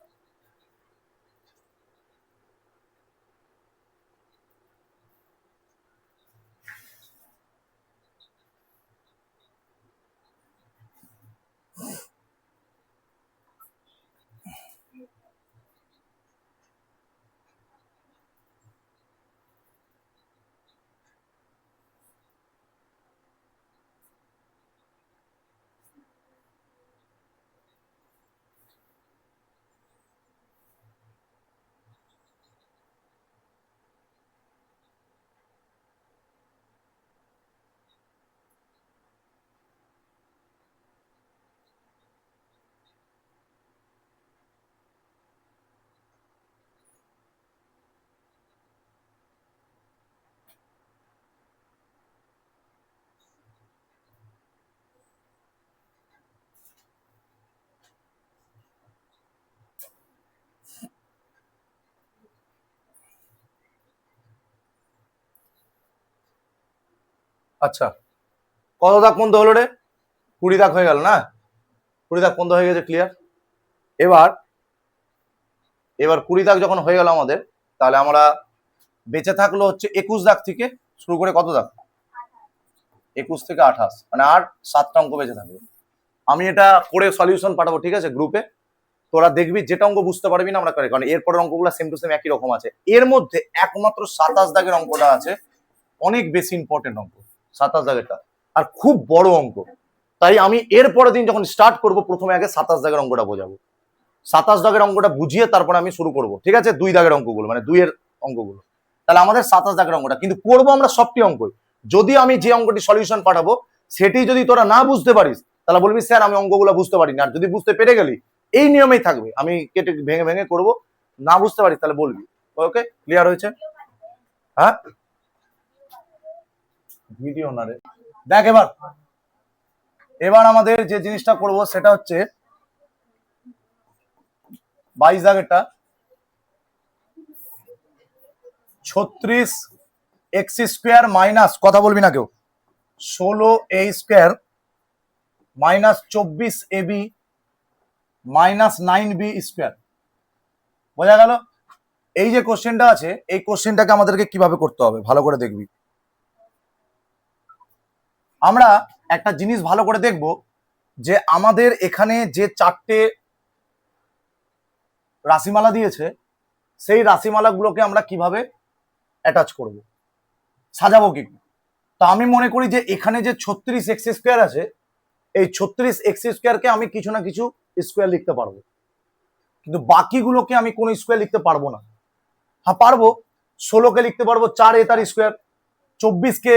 আচ্ছা, কত দাগ পর্যন্ত হলো রে, 20 দাগ হয়ে গেল না, 20 দাগ পর্যন্ত হয়ে গেছে, ক্লিয়ার। এবার এবার 20 দাগ যখন হয়ে গেল আমাদের, তাহলে আমরা বেঁচে থাকলো হচ্ছে 21 দাগ থেকে শুরু করে কত দাগ, 21 থেকে 28, মানে আর 7টা অঙ্ক বেঁচে থাকবে। আমি এটা করে সলিউশন পাঠাবো, ঠিক আছে, গ্রুপে। তোরা দেখবি যেটা অঙ্ক বুঝতে পারবি না আমরা করে, কারণ এরপরের অঙ্কগুলো সেম টু সেম একই রকম আছে। এর মধ্যে একমাত্র 27 দাগের অঙ্কটা আছে অনেক বেশি ইম্পর্টেন্ট অঙ্ক, 27 দাগেরটা, আর খুব বড় অঙ্ক। তাই আমি এর পরের দিন যখন স্টার্ট করব প্রথমে আগে 27 দাগের অঙ্কটা বোঝাবো। 27 দাগের অঙ্কটা বুঝিয়ে তারপরে আমি শুরু করব, ঠিক আছে, 2 দাগের অঙ্কগুলো, মানে 2 এর অঙ্কগুলো। তাহলে আমাদের 27 দাগের অঙ্কটা কিন্তু করবো আমরা সবটি অঙ্ক। যদি আমি যে অঙ্কটি সলিউশন পাঠাবো সেটি যদি তোরা না বুঝতে পারিস তাহলে বলবি স্যার আমি অঙ্কগুলো বুঝতে পারি না। আর যদি বুঝতে পেরে গেলি এই নিয়মেই থাকবে, আমি কেটে ভেঙে ভেঙে করব, না বুঝতে পারিস তাহলে বলবি। ওকে, ক্লিয়ার হয়েছে? হ্যাঁ, ভিডিও না রে। দেখ এবার এবার আমাদের যে জিনিসটা করব সেটা হচ্ছে 22 দাগেরটা, 36 এক্স স্কোয়ার মাইনাস, কথা বলবি না কেউ, 16 A square minus 24 ab minus 9b square. বোঝা গেল? এই যে কোশ্চেনটা আছে এই কোশ্চেনটাকে আমাদেরকে কিভাবে করতে হবে ভালো করে দেখবি। আমরা একটা জিনিস ভালো করে দেখব যে আমাদের এখানে যে 4টে রাশিমালা দিয়েছে সেই রাশিমালাগুলোকে আমরা কিভাবে অ্যাটাচ করব, সাজাবো কি। তো আমি মনে করি যে এখানে যে 36 এক্স স্কোয়ার আছে এই 36 এক্স স্কোয়ারকে আমি কিছু না কিছু স্কোয়ার লিখতে পারবো, কিন্তু বাকিগুলোকে আমি কোনো স্কোয়ার লিখতে পারবো না। হ্যাঁ পারবো, 16কে লিখতে পারবো 4a তার স্কোয়ার, 24কে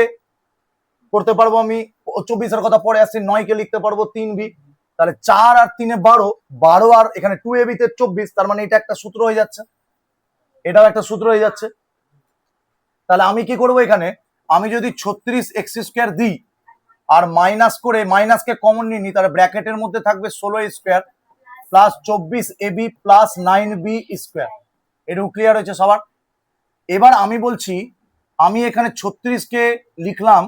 করতে পারবো আমি, 24-এর কথা পরে আসছে, 9কে লিখতে পারবো 3b, তাহলে 4 আর 3 12, 12 আর এখানে 2ab তে 24, তার মানে এটা একটা সূত্র হয়ে যাচ্ছে, এটাও একটা সূত্র হয়ে যাচ্ছে। তাহলে আমি কি করবো এখানে, আমি যদি 36 এক্স স্কোয়ার দিই আর মাইনাস করে মাইনাসকে কমন নিয়ে নিই, তাহলে ব্র্যাকেটের মধ্যে থাকবে 16 square plus 24ab plus 9b square. এটুকু ক্লিয়ার হয়েছে সবার? এবার আমি বলছি আমি এখানে 36কে লিখলাম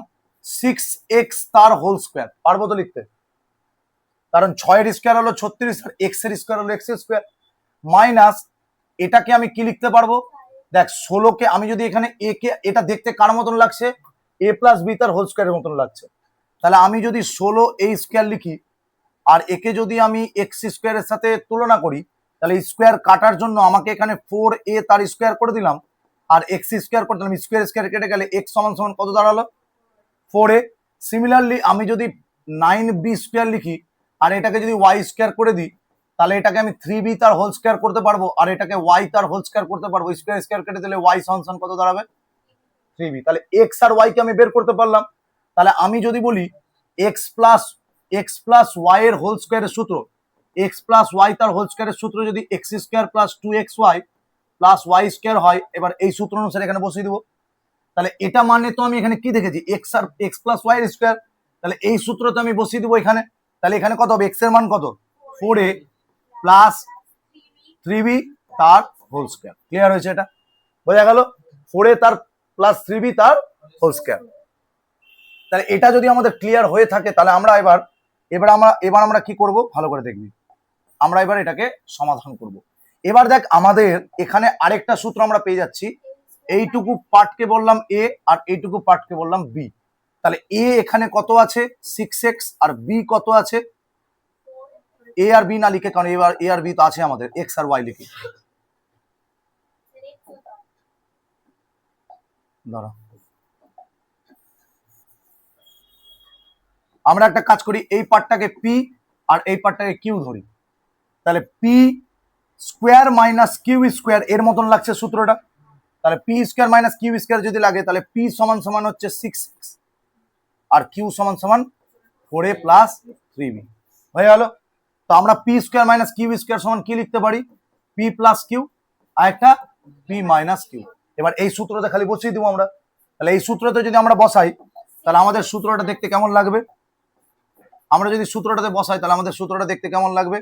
6x তার হোল স্কোয়ার, পারবো তো লিখতে, কারণ 6-এর স্কোয়ার হলো 36 আর x এর স্কোয়ার হলো x স্কোয়ার, মাইনাস এটাকে আমি কি লিখতে পারবো, দেখ 16কে আমি যদি এখানে a কে, এটা দেখতে কার মতন লাগছে, a প্লাস বি তার হোল স্কোয়ারের মতন লাগছে, তাহলে আমি যদি 16a স্কোয়ার লিখি আর একে যদি আমি এক্স স্কোয়ারের সাথে তুলনা করি তাহলে স্কোয়ার কাটার জন্য আমাকে এখানে 4a তার স্কোয়ার করে দিলাম আর এক্স স্কোয়ার করতে দিলাম, স্কোয়ার স্কোয়ার কেটে গেলে x সমান সমান কত দাঁড়ালো, 4a। সিমিলারলি আমি যদি 9b স্কোয়ার লিখি আর এটাকে যদি y স্কোয়ার করে দিই তাহলে এটাকে আমি 3b তার হোল স্কোয়ার করতে পারবো আর এটাকে y তার হোল স্কোয়ার করতে পারবো, স্কোয়ার স্কোয়ার কেটে দিলে y সমান সমান কত দাঁড়াবে, 3b। তাহলে x আর y কে আমি বের করতে পারলাম। তাহলে আমি যদি বলি x প্লাস y এর হোল স্কোয়ারের সূত্র, x প্লাস y তার হোল স্কোয়ারের সূত্র যদি x square plus 2xy plus y square হয়, এবার এই সূত্র অনুসারে এখানে বসিয়ে দেবো। তাহলে এটা মানে তো আমি এখানে কি দেখেছি, x প্লাস y এর স্কোয়ার, তাহলে এই সূত্রতে আমি বসিয়ে দেবো এখানে। তাহলে এখানে কত হবে, x এর মান কত, 4a প্লাস 3b তার হোল স্কোয়ার। ক্লিয়ার হয়েছে? এটা বোঝা গেল, 4a তার প্লাস 3b তার হোল স্কোয়ার। তাহলে এটা যদি আমাদের ক্লিয়ার হয়ে থাকে তাহলে আমরা এবার আমরা কি করব ভালো করে দেখবি, আমরা এবার এটাকে সমাধান করব। এবার দেখ আমাদের এখানে আরেকটা সূত্র আমরা পেয়ে যাচ্ছি, এইটুকু পার্টকে বললাম a আর এইটুকু পার্টকে বললাম b, তাহলে a এখানে কত আছে 6x আর b কত আছে, a আর b না লিখে, কারণ এবার a আর b তো আছে আমাদের, x আর y লিখি, দাঁড়া আমরা একটা কাজ করি, এই পার্টটাকে p আর এই পার্টটাকে q ধরি, তাহলে p square minus Q square এর মতন লাগছে সূত্রটা, তাহলে p square minus Q square যদি লাগে তাহলে p সমান সমান হচ্ছে 6x আর q সমান সমান 4a প্লাস 3b হয়ে গেল। তো আমরা p square minus Q square সমান কি লিখতে পারি, p প্লাস কিউ আর একটা p মাইনাস কিউ। এবার এই সূত্রটা খালি বসিয়ে দিব আমরা, তাহলে এই সূত্রতে যদি আমরা বসাই তাহলে আমাদের সূত্রটা দেখতে কেমন লাগবে, আমরা যদি সূত্রটাতে বসাই তাহলে আমাদের সূত্রটা দেখতে কেমন লাগবে,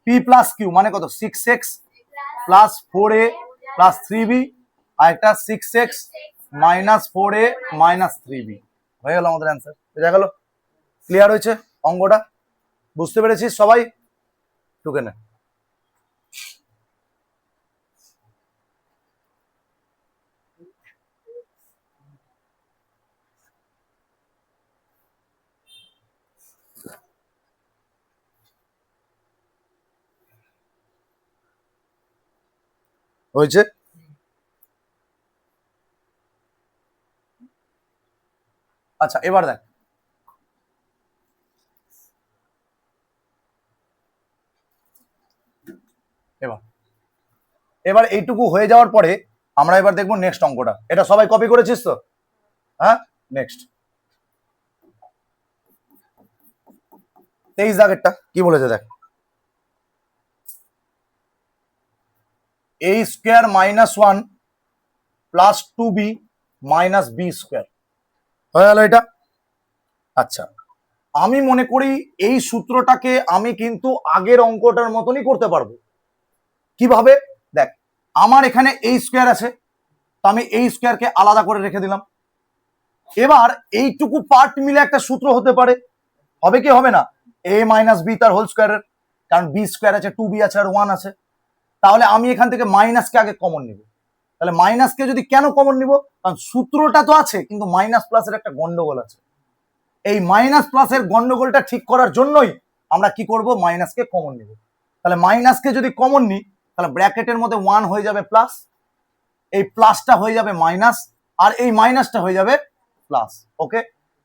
p প্লাস কিউ মানে কত 6x plus 4a plus 3b আর একটা 6x minus 4a minus 3b হয়ে গেল আমাদের অ্যান্সার। বোঝা গেল? ক্লিয়ার হয়েছে অঙ্কটা? বুঝতে পেরেছিস সবাই? টুকে নে। হয়েছে? আচ্ছা এবার দেখ, এবার এবার এইটুকু হয়ে যাওয়ার পরে আমরা এবার দেখবো নেক্সট অঙ্কটা। এটা সবাই কপি করেছিস তো? হ্যাঁ, নেক্সট 23 দাগেরটা কি বলেছে দেখ, a square minus 1 plus 2b minus b square হয়ে গেল এটা। আচ্ছা আমি মনে করি এই সূত্রটাকে আমি কিন্তু আগের অঙ্কটার মতনই করতে পারবো। কিভাবে দেখ, আমার এখানে a স্কোয়ার আছে, তো আমি এই স্কোয়ারকে আলাদা করে রেখে দিলাম। এবার এইটুকু পার্ট মিলে একটা সূত্র হতে পারে, হবে কি হবে না? a মাইনাস বি তার হোল স্কোয়ারের, কারণ বি স্কোয়ার আছে, 2b আছে আর 1 আছে। তাহলে আমি এখান থেকে মাইনাসকে আগে কমন নিব। তাহলে মাইনাসকে যদি কেন কমন নিব, কারণ সূত্রটা তো আছে কিন্তু মাইনাস প্লাসের একটা গন্ডগোল আছে। এই মাইনাস প্লাসের গন্ডগোলটা ঠিক করার জন্যই আমরা কি করব, মাইনাসকে কমন নিব। তাহলে মাইনাসকে যদি কমন নিই তাহলে ব্র্যাকেটের মধ্যে 1 হয়ে যাবে প্লাস, এই প্লাসটা হয়ে যাবে মাইনাস, আর এই মাইনাসটা হয়ে যাবে প্লাস। ওকে,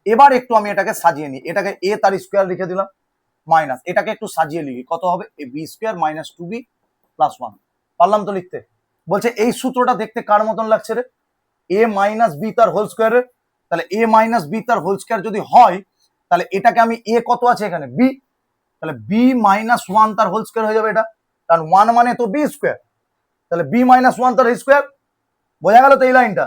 এবার একটু আমি এটাকে সাজিয়ে নিই, এটাকে a তার স্কোয়ার লিখে দিলাম মাইনাস, এটাকে একটু সাজিয়ে লিখি, কত হবে a b square minus 2b plus 1। পারলাম তো লিখতে? বলছে এই সূত্রটা দেখতে কার মতন লাগছে রে? a মাইনাস বি তার হোল স্কোয়ারের। তাহলে a মাইনাস বি তার হোল স্কোয়ার যদি হয় তাহলে এটাকে আমি a কত আছে এখানে b, তাহলে b মাইনাস 1 তার হোল স্কোয়ার হয়ে যাবে এটা, কারণ 1 মানে তো b স্কোয়ার, তাহলে b মাইনাস 1 তার স্কোয়ার। বোঝা গেল তো এই লাইনটা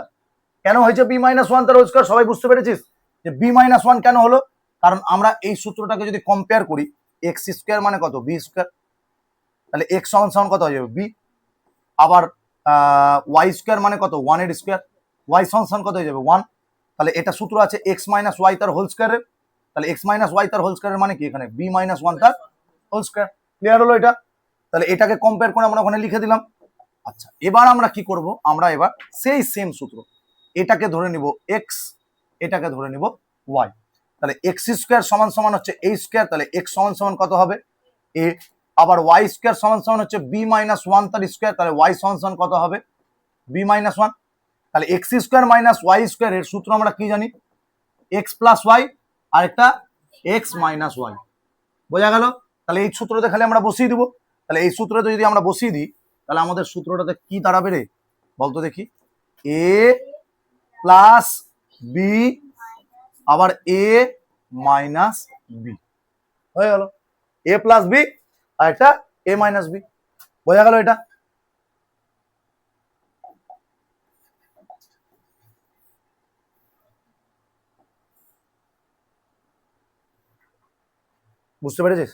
কেন হয়েছে b মাইনাস 1 তার হোল স্কোয়ার? সবাই বুঝতে পেরেছিস যে b মাইনাস 1 কেন হলো? কারণ আমরা এই সূত্রটাকে যদি কম্পেয়ার করি, এক্স স্কোয়ার মানে কত বি স্কোয়ার, তাহলে এক্স সমান সমান কত হয়ে যাবে বি, আবার ওয়াই স্কোয়ার মানে কত 1 এর স্কোয়ার, ওয়াই সমান সমান কত হয়ে যাবে 1। তাহলে এটা সূত্র আছে এক্স মাইনাস ওয়াই তার হোল স্কোয়ারের, তাহলে এক্স মাইনাস ওয়াই তার হোল স্কোয়ারের মানে কি এখানে বি মাইনাস 1 তার হোল স্কোয়ার। ক্লিয়ার হলো এটা? তাহলে এটাকে কম্পেয়ার করে আমরা ওখানে লিখে দিলাম। আচ্ছা এবার আমরা কি করব, আমরা এবার সেই সেম সূত্র, এটাকে ধরে নিব এক্স, এটাকে ধরে নিব ওয়াই। তাহলে এক্স স্কোয়ার সমান সমান হচ্ছে a স্কোয়ার, তাহলে এক্স সমান সমান কত হবে a, আবার ওয়াই স্কোয়ার সমান সমান হচ্ছে বি মাইনাস 1 তার স্কোয়ার, তাহলে ওয়াই সমান সমান কত হবে বি মাইনাস 1। তাহলে X square minus Y square এর সূত্র আমরা কি জানি, এক্স প্লাস ওয়াই আর একটা এক্স মাইনাস ওয়াই। বোঝা গেল? তাহলে এই সূত্রতে খালি আমরা বসিয়ে দিব। তাহলে এই সূত্রতে যদি আমরা বসিয়ে দিই তাহলে আমাদের সূত্রটাতে কি দাঁড়াবে রে বলতো দেখি, এ প্লাস বি আবার এ মাইনাস বি হয়ে গেল, এ প্লাস বি আর একটা এ মাইনাস বি। বোঝা গেল এটা? বুঝতে পেরেছিস?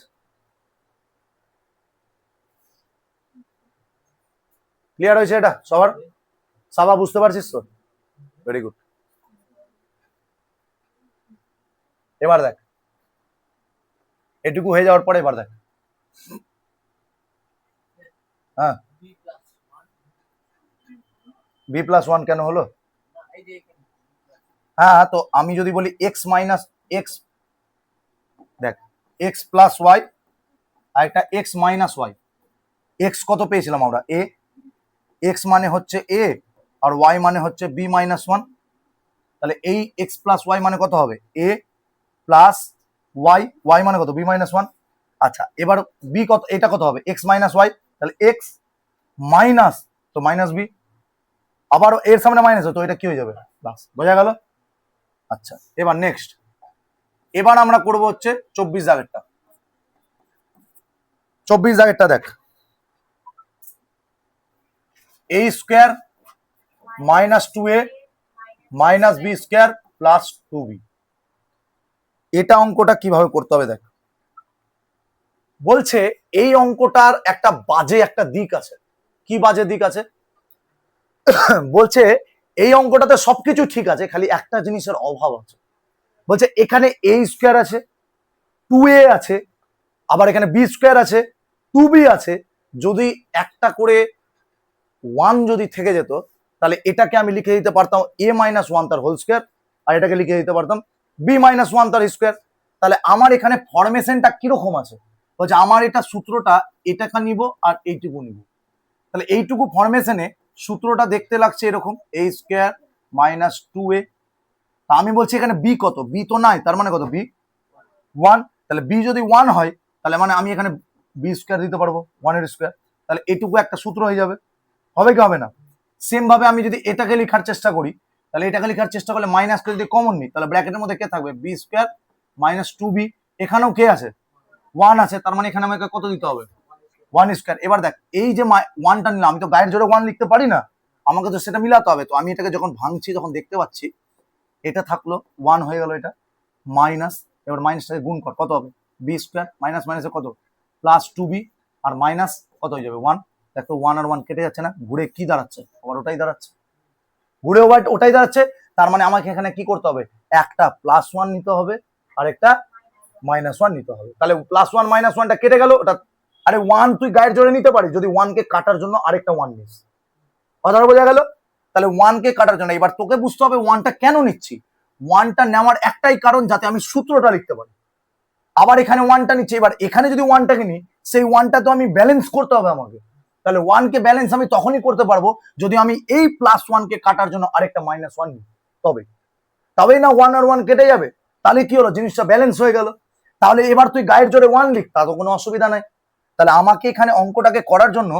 ক্লিয়ার হয়েছে এটা সবার? সবা বুঝতে পারছিস তো? Very good. এবার দেখ, এটুকু হয়ে যাওয়ার পরে এবার দেখ, হ্যাঁ বি প্লাস 1 কেন হলো? হ্যাঁ তো আমি যদি বলি এক্স মাইনাস এক্স, দেখ এক্স প্লাস ওয়াই আর একটা এক্স মাইনাস ওয়াই, এক্স কত পেয়েছিলাম আমরা এ, এক্স মানে হচ্ছে এ আর ওয়াই মানে হচ্ছে বি মাইনাস 1, তাহলে এই এক্স প্লাস ওয়াই মানে কত হবে এ প্লাস ওয়াই, ওয়াই মানে কত বি মাইনাস 1। আচ্ছা এবার বি কত, এটা কত হবে এক্স মাইনাস ওয়াই, তাহলে এক্স মাইনাস তো মাইনাস বি, আবার এর সামনে মাইনাস তো এটা কি হয়ে যাবে প্লাস। বোঝা গেল? আচ্ছা এবার নেক্সট, এবার আমরা করব হচ্ছে 24 দাগেরটা। 24 দাগেরটা দেখ, a square minus 2a minus B square plus 2b। এটা অঙ্কটা কিভাবে করতে হবে দেখ, বলছে এই অঙ্কটার একটা বাজে একটা দিক আছে। কি বাজে দিক আছে? বলছে এই অঙ্কটাতে সবকিছু ঠিক আছে, খালি একটা জিনিসের অভাব আছে। বলছে এখানে a স্কোয়ার আছে, 2a আছে, আবার এখানে বি স্কোয়ার আছে, 2b আছে। যদি একটা করে 1 যদি থেকে যেত তাহলে এটাকে আমি লিখে দিতে পারতাম a মাইনাস 1 তার হোল স্কোয়ার, আর এটাকে লিখে দিতে পারতাম b মাইনাস 1 তার স্কোয়ার। তাহলে আমার এখানে ফরমেশনটা কিরকম আছে? বলছে আমার এটা সূত্রটা এটাকে নিব আর এইটুকু নিব, তাহলে এইটুকু ফরমেশনে সূত্রটা দেখতে লাগছে এরকম, a স্কোয়ার মাইনাস 2a। আমি বলছি এখানে b কত, b তো নাই, তার মানে কত, b 1। তাহলে b যদি 1 হয় তাহলে মানে আমি এখানে b স্কোয়ার দিতে পারবো, 1 এর স্কোয়ার। তাহলে এটুকু একটা সূত্র হয়ে যাবে, হবে কি হবে না? সেম ভাবে আমি যদি এটাকে লেখার চেষ্টা করি, তাহলে এটাকে লেখার চেষ্টা করলে মাইনাসকে যদি কমন নিই, তাহলে ব্র্যাকেটের মধ্যে কে থাকবে, বি স্কোয়ার মাইনাস 2b। এখানেও কে আছে, 1 আছে, তার মানে এখানে আমাকে কত দিতে হবে, 1 স্কোয়ার। এবার দেখ এই যে 1টা নিলাম, আমি তো গায়ের জোরে 1 লিখতে পারি না, আমাকে তো সেটা মিলাতে হবে। তো আমি এটাকে যখন ভাঙছি, যখন দেখতে পাচ্ছি এটা থাকলো 1 হয়ে গেল, এটা মাইনাস, এবার মাইনাসটাকে গুণ কর, কত হবে, বি স্কোয়ার মাইনাস মাইনাসে কত প্লাস 2b, আর মাইনাস কত হয়ে যাবে 1। দেখো 1 আর 1 কেটে যাচ্ছে না, ঘুরে কি দাঁড়াচ্ছে, আবার ওটাই দাঁড়াচ্ছে, ঘুরে ওটাই দাঁড়াচ্ছে। তার মানে আমাকে এখানে কি করতে হবে, একটা +1 নিতে হবে আর একটা -1 নিতে হবে। তাহলে +1 -1টা কেটে গেল, ওটা আরে 1 তুই গায়ের জোরে নিতে পারিস যদি 1 কে কাটার জন্য আরেকটা 1 নিস, কথাটা বোঝা গেল? তাহলে 1 কে কাটার জন্য এবার তোকে বুঝতে হবে 1টা কেন নিচ্ছি। 1টা নেওয়ার একটাই কারণ, যাতে আমি সূত্রটা লিখতে পারি। আবার এখানে 1টা নিচ্ছি, এবার এখানে যদি 1টাকে নিই, সেই 1টা তো আমি ব্যালেন্স করতে হবে আমাকে। তাহলে 1 কে ব্যালেন্স আমি তখনই করতে পারবো যদি আমি এই +1 কে কাটার জন্য আরেকটা -1 নিই, তবেই না 1 আর 1 কেটে যাবে। তাহলে কি হলো, জিনিসটা ব্যালেন্স হয়ে গেল। তাহলে এবার তুই গায়ের জোরে 1 লিখ, তা তো কোনো অসুবিধা নাই। তাহলে আমাকে এখানে অঙ্কটাকে করার জন্য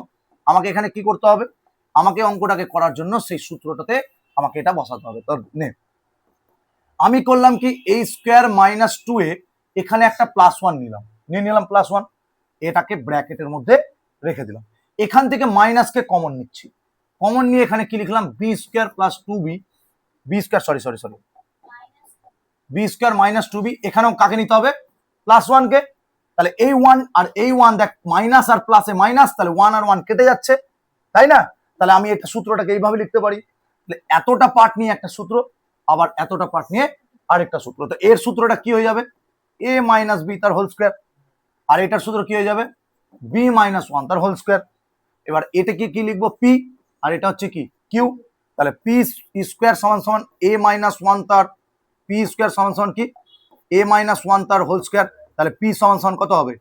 আমাকে এখানে কি করতে হবে, আমাকে অঙ্কটাকে করার জন্য সেই সূত্রটাতে আমাকে এটা বসাতে হবে। তো নে, আমি করলাম কি, a স্কোয়ার মাইনাস 2a, এখানে একটা +1 নিলাম, নিয়ে নিলাম +1, এটাকে ব্র্যাকেটের মধ্যে রেখে দিলাম। এখান থেকে মাইনাসকে কমন নিচ্ছি, কমন নিয়ে এখানে কি লিখলাম, B square plus 2b, B square sorry B square minus 2b। এখানেও কাকে নিতে হবে, +1 কে। তাহলে এই 1 আর এই 1 দেখ, মাইনাস আর প্লাসে মাইনাস, তাহলে 1 আর 1 কেটে যাচ্ছে, তাই না? তাহলে আমি এটা সূত্রটাকে এইভাবে লিখতে পারি, এতটা পার্ট নিয়ে একটা সূত্র, আবার এতটা পার্ট নিয়ে আরেকটা সূত্র। তো এর সূত্রটা কি হয়ে যাবে, a মাইনাস বি তার হোল স্কোয়ার, আর এটার সূত্র কি হয়ে যাবে, b মাইনাস 1 তার হোল স্কোয়ার। এবার এটাকে কি লিখবো, p, আর এটা হচ্ছে কি কিউ। তাহলে পি স্কোয়ার সমান সমান a মাইনাস 1 তার, পি স্কোয়ার সমান সমান কি a মাইনাস 1 তার হোল স্কোয়ার। তাহলে p সমান সমান কত হবে,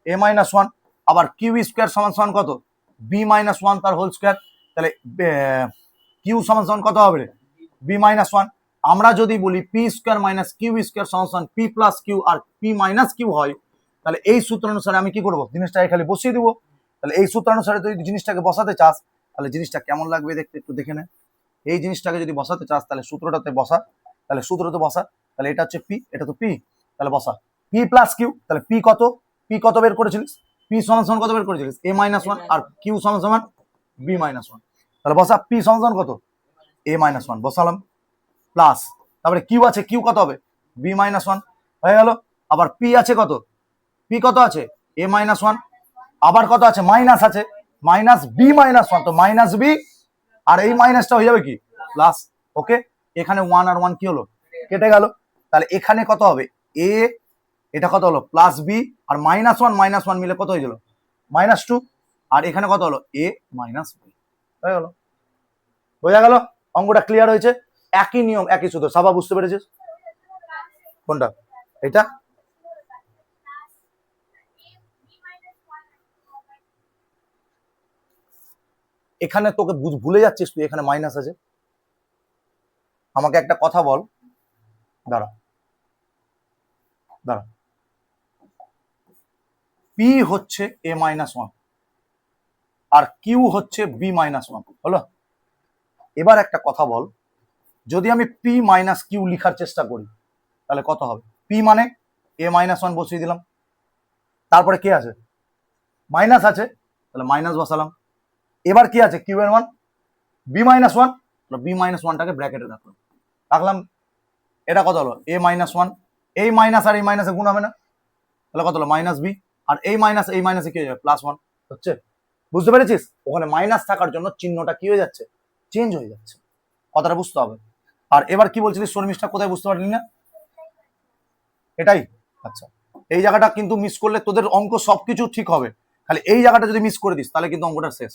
a মাইনাস 1। আবার কিউ স্কোয়ার সমান সমান কত, b মাইনাস 1 তার হোল স্কোয়ার। তাহলে কিউ সমান সমান কত হবে, b মাইনাস 1। আমরা যদি বলি P square minus Q square সমান সমান পি প্লাস কিউ, আর পি মাইনাস কিউ হয়, তাহলে এই সূত্র অনুসারে আমি কি করবো, জিনিসটাকে খালি বসিয়ে দিব। তাহলে এই সূত্র অনুসারে তুই জিনিসটাকে বসাতে চাস, তাহলে জিনিসটা কেমন লাগবে দেখতে একটু দেখে নে। এই জিনিসটাকে যদি বসাতে চাস, তাহলে সূত্রটাতে বসা, তাহলে সূত্রতে বসা। তাহলে এটা হচ্ছে পি, এটা তো পি, তাহলে বসা পি প্লাস কিউ। তাহলে পি কত বের করেছিলিস, পি সমান সমান কত বের করেছিলিস, a মাইনাস 1, আর কিউ সমান সমান b মাইনাস 1। তাহলে বসা পি সমান সমান কত, a মাইনাস 1 বসালাম, প্লাস তারপরে কিউ আছে, কিউ কত হবে, b মাইনাস 1 হয়ে গেল। আবার পি আছে কত, পি কত আছে, a মাইনাস 1, আবার কত আছে, মাইনাস আছে, মাইনাস বি মাইনাস 1, তো মাইনাস বি, আর এই মাইনাসটা হয়ে যাবে কি প্লাস। ওকে, এখানে 1 আর 1 কি হলো, কেটে গেল। তাহলে এখানে কত হবে, এ, এটা কত হলো প্লাস বি, আর -1 মিলে কত হয়ে গেল, -2, আর এখানে কত হলো, এ মাইনাস বি হয়ে গেল। বোঝা গেল, অঙ্কটা ক্লিয়ার হয়েছে। একই নিয়ম, একই সূত্র। সবাই বুঝতে পেরেছিস কোনটা, এটা এখানে তোকে ভুলে যাচ্ছিস তুই, এখানে মাইনাস আছে। আমাকে একটা কথা বল, দাঁড়া দাঁড়া, পি হচ্ছে a মাইনাস 1 আর কিউ হচ্ছে b মাইনাস 1, হলো? এবার একটা কথা বল, যদি আমি পি মাইনাস কিউ লিখার চেষ্টা করি, তাহলে কত হবে, পি মানে a মাইনাস 1 বসিয়ে দিলাম, তারপরে কে আছে, মাইনাস আছে, তাহলে মাইনাস বসালাম। এবার কি আছে, কিউ এর মান b মাইনাস 1, বি মাইনাস 1টাকে ব্র্যাকেটে রাখলাম। এটা কত হলো, a মাইনাস 1, এই মাইনাস আর এই মাইনাসে গুণ হবে না, তাহলে কত হলো মাইনাস বি, আর এই মাইনাসে কি হয়ে যাবে, +1 হচ্ছে। বুঝতে পেরেছিস, ওখানে মাইনাস থাকার জন্য চিহ্নটা কি হয়ে যাচ্ছে, চেঞ্জ হয়ে যাচ্ছে, কথাটা বুঝতে হবে। আর এবার কি বলছিলিস, শর্মিষ্ঠা কোথায় বুঝতে পারলি না, এটাই, আচ্ছা। এই জায়গাটা কিন্তু মিস করলে তোদের অঙ্ক সবকিছু ঠিক হবে, খালি এই জায়গাটা যদি মিস করে দিস তাহলে কিন্তু অঙ্কটা শেষ।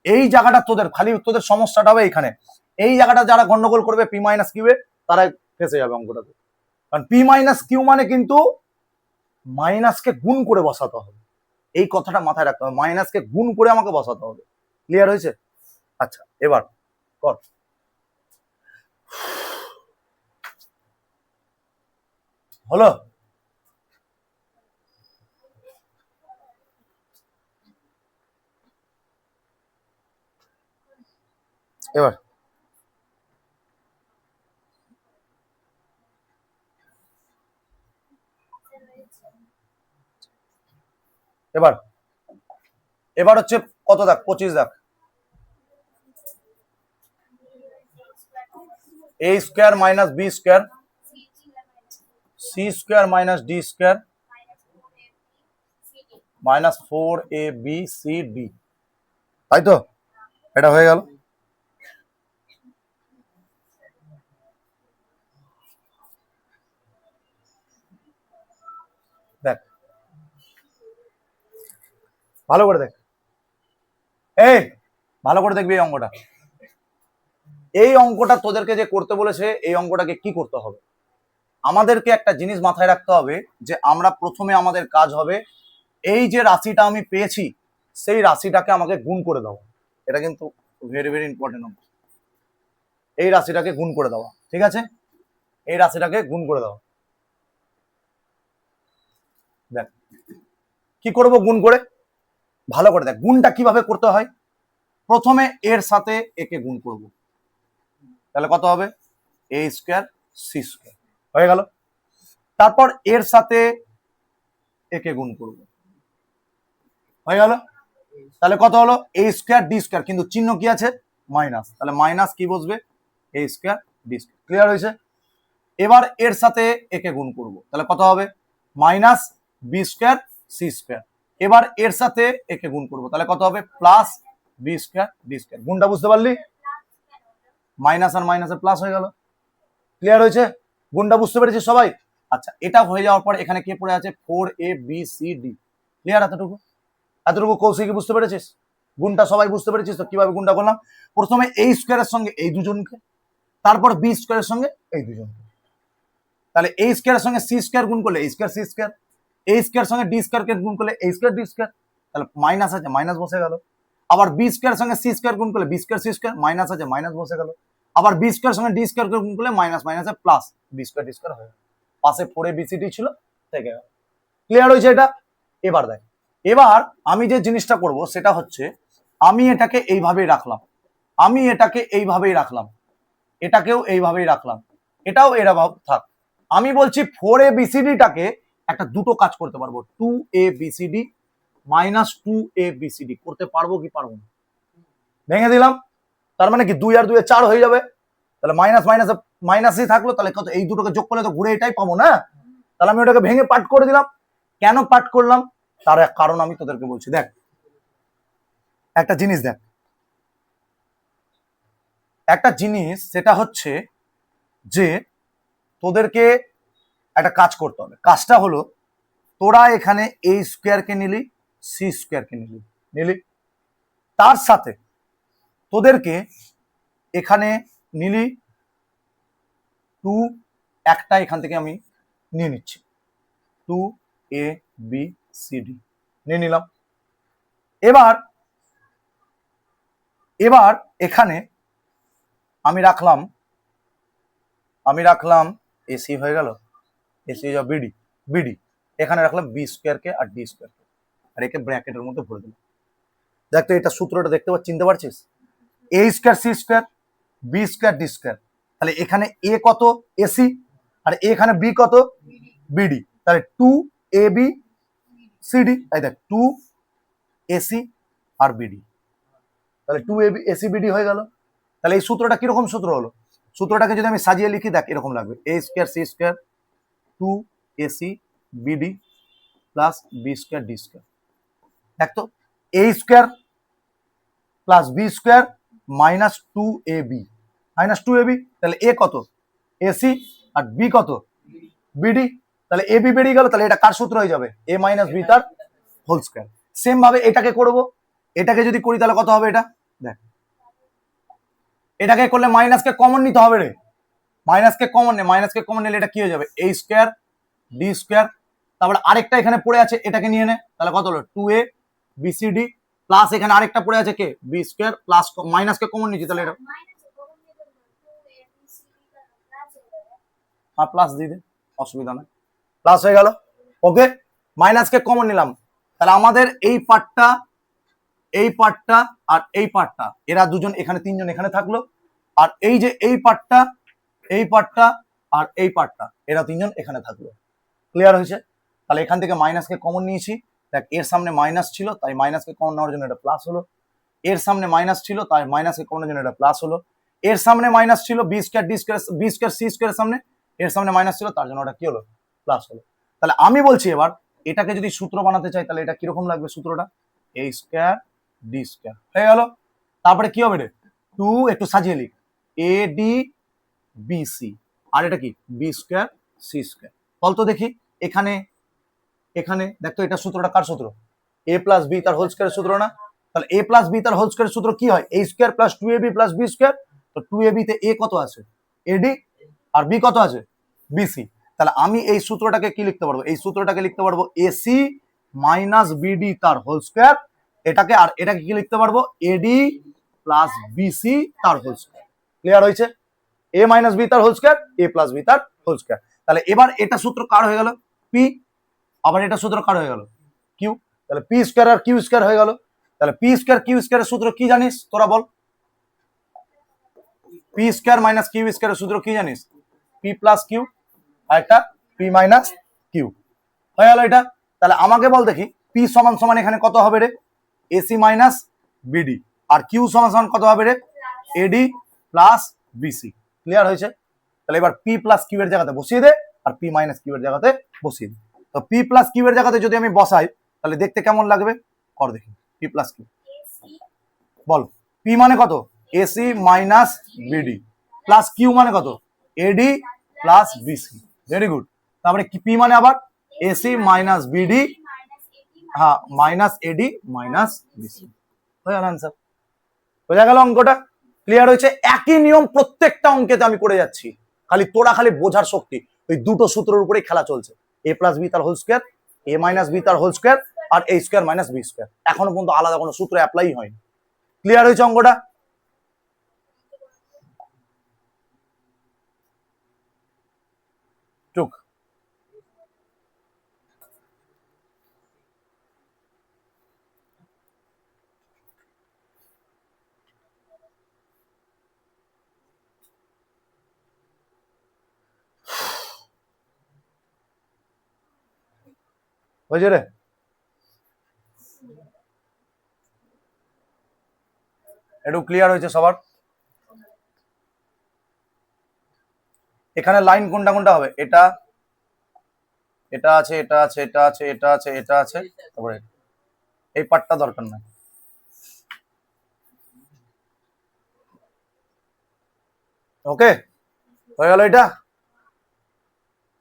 এই জায়গাটা তোদের সমস্যাটা হবে এখানে, এই জায়গাটা যারা গন্ডগোল করবে পি মাইনাস কিউ এ, তারাই ফেসে যাবে অঙ্কটাতে। কারণ পি মাইনাস কিউ মানে কিন্তু মাইনাসকে গুণ করে বসাতে হবে, এই কথাটা মাথায় রাখতে হবে, মাইনাসকে গুণ করে আমাকে বসাতে হবে। ক্লিয়ার হয়েছে? আচ্ছা এবার কর। হলো? এবার এবার এবার হচ্ছে কত দাগ? 25 দাগ। a square minus B square C square minus D square minus 4abcd, তাই তো? এটা হয়ে গেল। দেখ ভালো করে দেখ, এই ভালো করে দেখবি এই অঙ্কটা। এই অঙ্কটা তোদেরকে যে করতে বলেছে, এই অঙ্কটাকে কি করতে হবে? আমাদেরকে একটা জিনিস মাথায় রাখতে হবে যে আমরা প্রথমে আমাদের কাজ হবে এই যে রাশিটা আমি পেয়েছি সেই রাশিটাকে আমাকে গুণ করে দেওয়া। এটা কিন্তু ভেরি ভেরি ইম্পর্টেন্ট অঙ্ক। এই রাশিটাকে গুণ করে দেওয়া, ঠিক আছে? এই রাশিটাকে গুণ করে দেওয়া। দেখ কি করব গুণ করে, ভালো করে দেখ গুণটা কিভাবে করতে হয়। প্রথমে এর সাথে একে গুণ করব, তাহলে কত হবে? a স্কোয়ার সি স্কোয়ার হয়ে গেল। তারপর এর সাথে একে গুণ করব, হয়ে গেল। তাহলে কত হলো? a স্কোয়ার ডি স্কোয়ার, কিন্তু চিহ্ন কি আছে? মাইনাস, তাহলে মাইনাস কি বসবে? a square D square. Clear হয়েছে? এবার এর সাথে একে গুণ করব, তাহলে কত হবে? Minus B square C square. এবার এর সাথে একে গুণ করব, তাহলে কত হবে? Plus B square D square. গুণটা বুঝতে পারলি? মাইনাস আর মাইনাসে প্লাস হয়ে গেল। ক্লিয়ার হয়েছে? গুণটা বুঝতে পেরেছি সবাই? আচ্ছা এটা হয়ে যাওয়ার পর এখানে কে পড়ে আছে? 4abcd। ক্লিয়ার? এতটুকু এতটুকু কৌশিকী বুঝতে পেরেছিস? গুণটা সবাই বুঝতে পেরেছিস তো কিভাবে গুণটা করলাম? প্রথমে এই স্কোয়ারের সঙ্গে এই দুজনকে, তারপর বি স্কোয়ারের সঙ্গে এই দুজনকে। তাহলে এই স্কোয়ারের সঙ্গে সি স্কোয়ার গুণ করলে এই স্কোয়ার সি স্কোয়ার, এই স্কোয়ার সঙ্গে ডি স্কোয়ারকে গুণ করলে এই স্কোয়ার ডি স্কোয়ার, তাহলে মাইনাস আছে মাইনাস বসে গেল। আবার বি স্কোয়ার সঙ্গে সি স্কোয়ার গুণ করলে B square C square, minus আছে মাইনাস বসে গেল। আবার বি স্কোয়ার সঙ্গে ডি স্কোয়ার গুণ করলে মাইনাস মাইনাসে plus B square D square হয়ে গেল। পাশে 4abcd ছিল থেকে গেল। ক্লিয়ার হয়েছে এটা? এবার দেখ, এবার আমি যে জিনিসটা করব সেটা হচ্ছে আমি এটাকে এইভাবেই রাখলাম, আমি এটাকে এইভাবেই রাখলাম, এটাকেও এইভাবেই রাখলাম, এটাও এরকম থাক। আমি বলছি 4abcdটাকে একটা দুটো কাজ করতে পারবো, 2abcd মাইনাস 2abcd করতে পারবো কি পারবো না? ভেঙে দিলাম, তার মানে কি 2 আর 2 4 হয়ে যাবে। তাহলে মাইনাস মাইনাসে মাইনাসই থাকলো, তাহলে কত? এই দুটোকে যোগ করলে তো ঘুরে এটাই পাবো না? তাহলে আমি ওটাকে ভেঙে পার্ট করে দিলাম। কেন পার্ট করলাম তার এক কারণ আমি তোদেরকে বলছি। দেখ একটা জিনিস দেখ, একটা জিনিস সেটা হচ্ছে যে তোদেরকে একটা কাজ করতে হবে। কাজটা হলো তোরা এখানে a স্কোয়ারকে নিলি, সি স্কোয়ারকে নিলি নিলি, তার সাথে তোদেরকে এখানে নিলি 2, একটা এখান থেকে আমি নিয়ে নিচ্ছি 2abcd নিয়ে নিলাম। এবার এবার এখানে আমি রাখলাম এসি হয়ে গেল, এসি বিডি, বিডি এখানে রাখলাম বি স্কোয়ারকে আর ডি স্কোয়ারকে, আর একে ব্র্যাকেটের মধ্যে ভরে দিলাম। দেখ তো এটা সূত্রটা দেখতে পাচ্ছিস, চিনতে পারছিস? A square C square B square D square, তাহলে এখানে এ কত? এসি, আর এখানে বি কত? বিডি, তাহলে 2abcd। এই দেখ 2ac আর বিডি, তাহলে 2abcbd হয়ে গেল। তাহলে এই সূত্রটা কিরকম সূত্র হলো? সূত্রটাকে যদি আমি সাজিয়ে লিখি দেখ এরকম লাগবে, a square C square 2acbd plus B square D square. দেখ তো a square plus B square minus 2ab, minus 2ab, তাহলে এ কত? এসি, আর বি কত? বিডি, তাহলে এবি বেরিয়ে গেল। তাহলে এটা কার সূত্র হয়ে যাবে? এ মাইনাস বি তার হোল স্কোয়ার। সেম ভাবে এটাকে করব, এটাকে যদি করি তাহলে কত হবে? এটা দেখ, এটাকে করলে মাইনাসকে কমন নিতে হবে রে, মাইনাসকে কমন নে, মাইনাসকে কমন নিলে এটা কি হয়ে যাবে? a স্কোয়ার ডি স্কোয়ার, তারপরে আরেকটা এখানে পড়ে আছে এটাকে নিয়ে নে, তাহলে কত হলো? 2abcd প্লাস এখানে আরেকটা পড়ে আছে K B square plus minus কে কমন নিচ্ছি তাহলে এটা হ্যাঁ প্লাস দিয়ে দে অসুবিধা নেই প্লাস হয়ে গেল ওকে মাইনাস কে কমন নিলাম তাহলে আমাদের এই পার্টটা আর এই পার্টটা এরা দুজন এখানে তিনজন এখানে থাকলো আর এই যে এই পার্টটা আর এই পার্টটা এরা তিনজন এখানে থাকলো ক্লিয়ার হয়েছে তাহলে এখান থেকে মাইনাসকে কমন নিয়েছি দেখ এর সামনে মাইনাস ছিল তাই মাইনাসকে কমন নেওয়ার জন্য এটা প্লাস হলো এর সামনে মাইনাস ছিল তাই মাইনাসকে কমন নেওয়ার জন্য এটা প্লাস হলো এর সামনে মাইনাস ছিল B square D square B square C স্কয়ারের সামনে এর সামনে মাইনাস ছিল তার জন্য ওটা কি হলো প্লাস হলো তাহলে আমি বলছি এবার এটাকে যদি সূত্র বানাতে চাই তাহলে এটা কিরকম লাগবে সূত্রটা এ স্কয়ার ডি স্কয়ার হয়ে গেল তারপরে কি হবে রে 2 একটু সাজিয়ে লিখ এ ডি বি সি আর এটা কি বি স্কয়ার সি স্কয়ার বলতো দেখি এখানে দেখতো এটা সূত্রটা কার সূত্র এ প্লাস বি তার হোল স্কয়ারের সূত্র না তাহলে এ প্লাস বি তার হোল স্কয়ারের সূত্র কি হয় A square plus 2ab plus B square তো 2ab তে এ কত আছে এডি আর বি কত আছে বিসি তাহলে আমি এই সূত্রটাকে কি লিখতে পারবো এই সূত্রটাকে লিখতে পারবো এসি মাইনাস বিডি তার হোল স্কয়ার এটাকে আর এটাকে কি লিখতে পারবো এডি প্লাস বিসি তার হোল স্কয়ার ক্লিয়ার হয়েছে এ মাইনাস বি তার হোল স্কয়ার এ প্লাস বি তার হোল স্কয়ার তাহলে এবার এটা সূত্র কার হয়ে গেল পি আবার এটা সূত্র কার হয়ে গেল কিউ তাহলে পি স্কয়ার আর কিউ স্কয়ার হয়ে গেল তাহলে পি স্কয়ার কিউ স্কয়ারের সূত্র কি জানিস তোরা বল পি স্কয়ার মাইনাস কিউ স্কয়ারের সূত্র কি জানিস পি প্লাস কিউ আর একটা পি মাইনাস কিউ হয়ে গেল এটা তাহলে আমাকে বল দেখি পি সমান সমান এখানে কত হবে রে এসি মাইনাস বিডি আর কিউ সমান সমান কত হবে রে এডি প্লাস বিসি ক্লিয়ার হয়েছে তাহলে এবার পি প্লাস কিউ এর জায়গাতে বসিয়ে দে আর পি মাইনাস কিউ এর জায়গাতে বসিয়ে দে তো পি প্লাস কিউ এর জায়গাতে যদি আমি বসাই তাহলে দেখতে কেমন লাগবে কর দেখি পি প্লাস কিউ বল পি মানে কত AC minus BD plus Q মানে কত AD plus BC very good তারপরে পি মানে আবার এসি মাইনাস বিডি হ্যাঁ মাইনাস এডি মাইনাস বিসি হয়ে গেল আনসার বোঝা গেল অঙ্কটা ক্লিয়ার হয়েছে একই নিয়ম প্রত্যেকটা অঙ্কেতে আমি করে যাচ্ছি খালি তোরা খালি বোঝার শক্তি ওই দুটো সূত্রের উপরেই খেলা চলছে এ প্লাস বি তার হোল স্কয়ার এ মাইনাস বি তার হোল স্কয়ার আর এ স্কয়ার মাইনাস বি স্কয়ার এখনো পর্যন্ত আলাদা কোনো সূত্র অ্যাপ্লাই হয়নি ক্লিয়ার হয়েছে অঙ্কটা টুক হয়েছে রে একটু ক্লিয়ার হয়েছে সবার এখানে লাইন কোনটা কোনটা হবে এটা এটা আছে এটা আছে এটা আছে এটা আছে এটা আছে তারপরে এই পার্টটা দরকার নাই ওকে হয়ে গেল এটা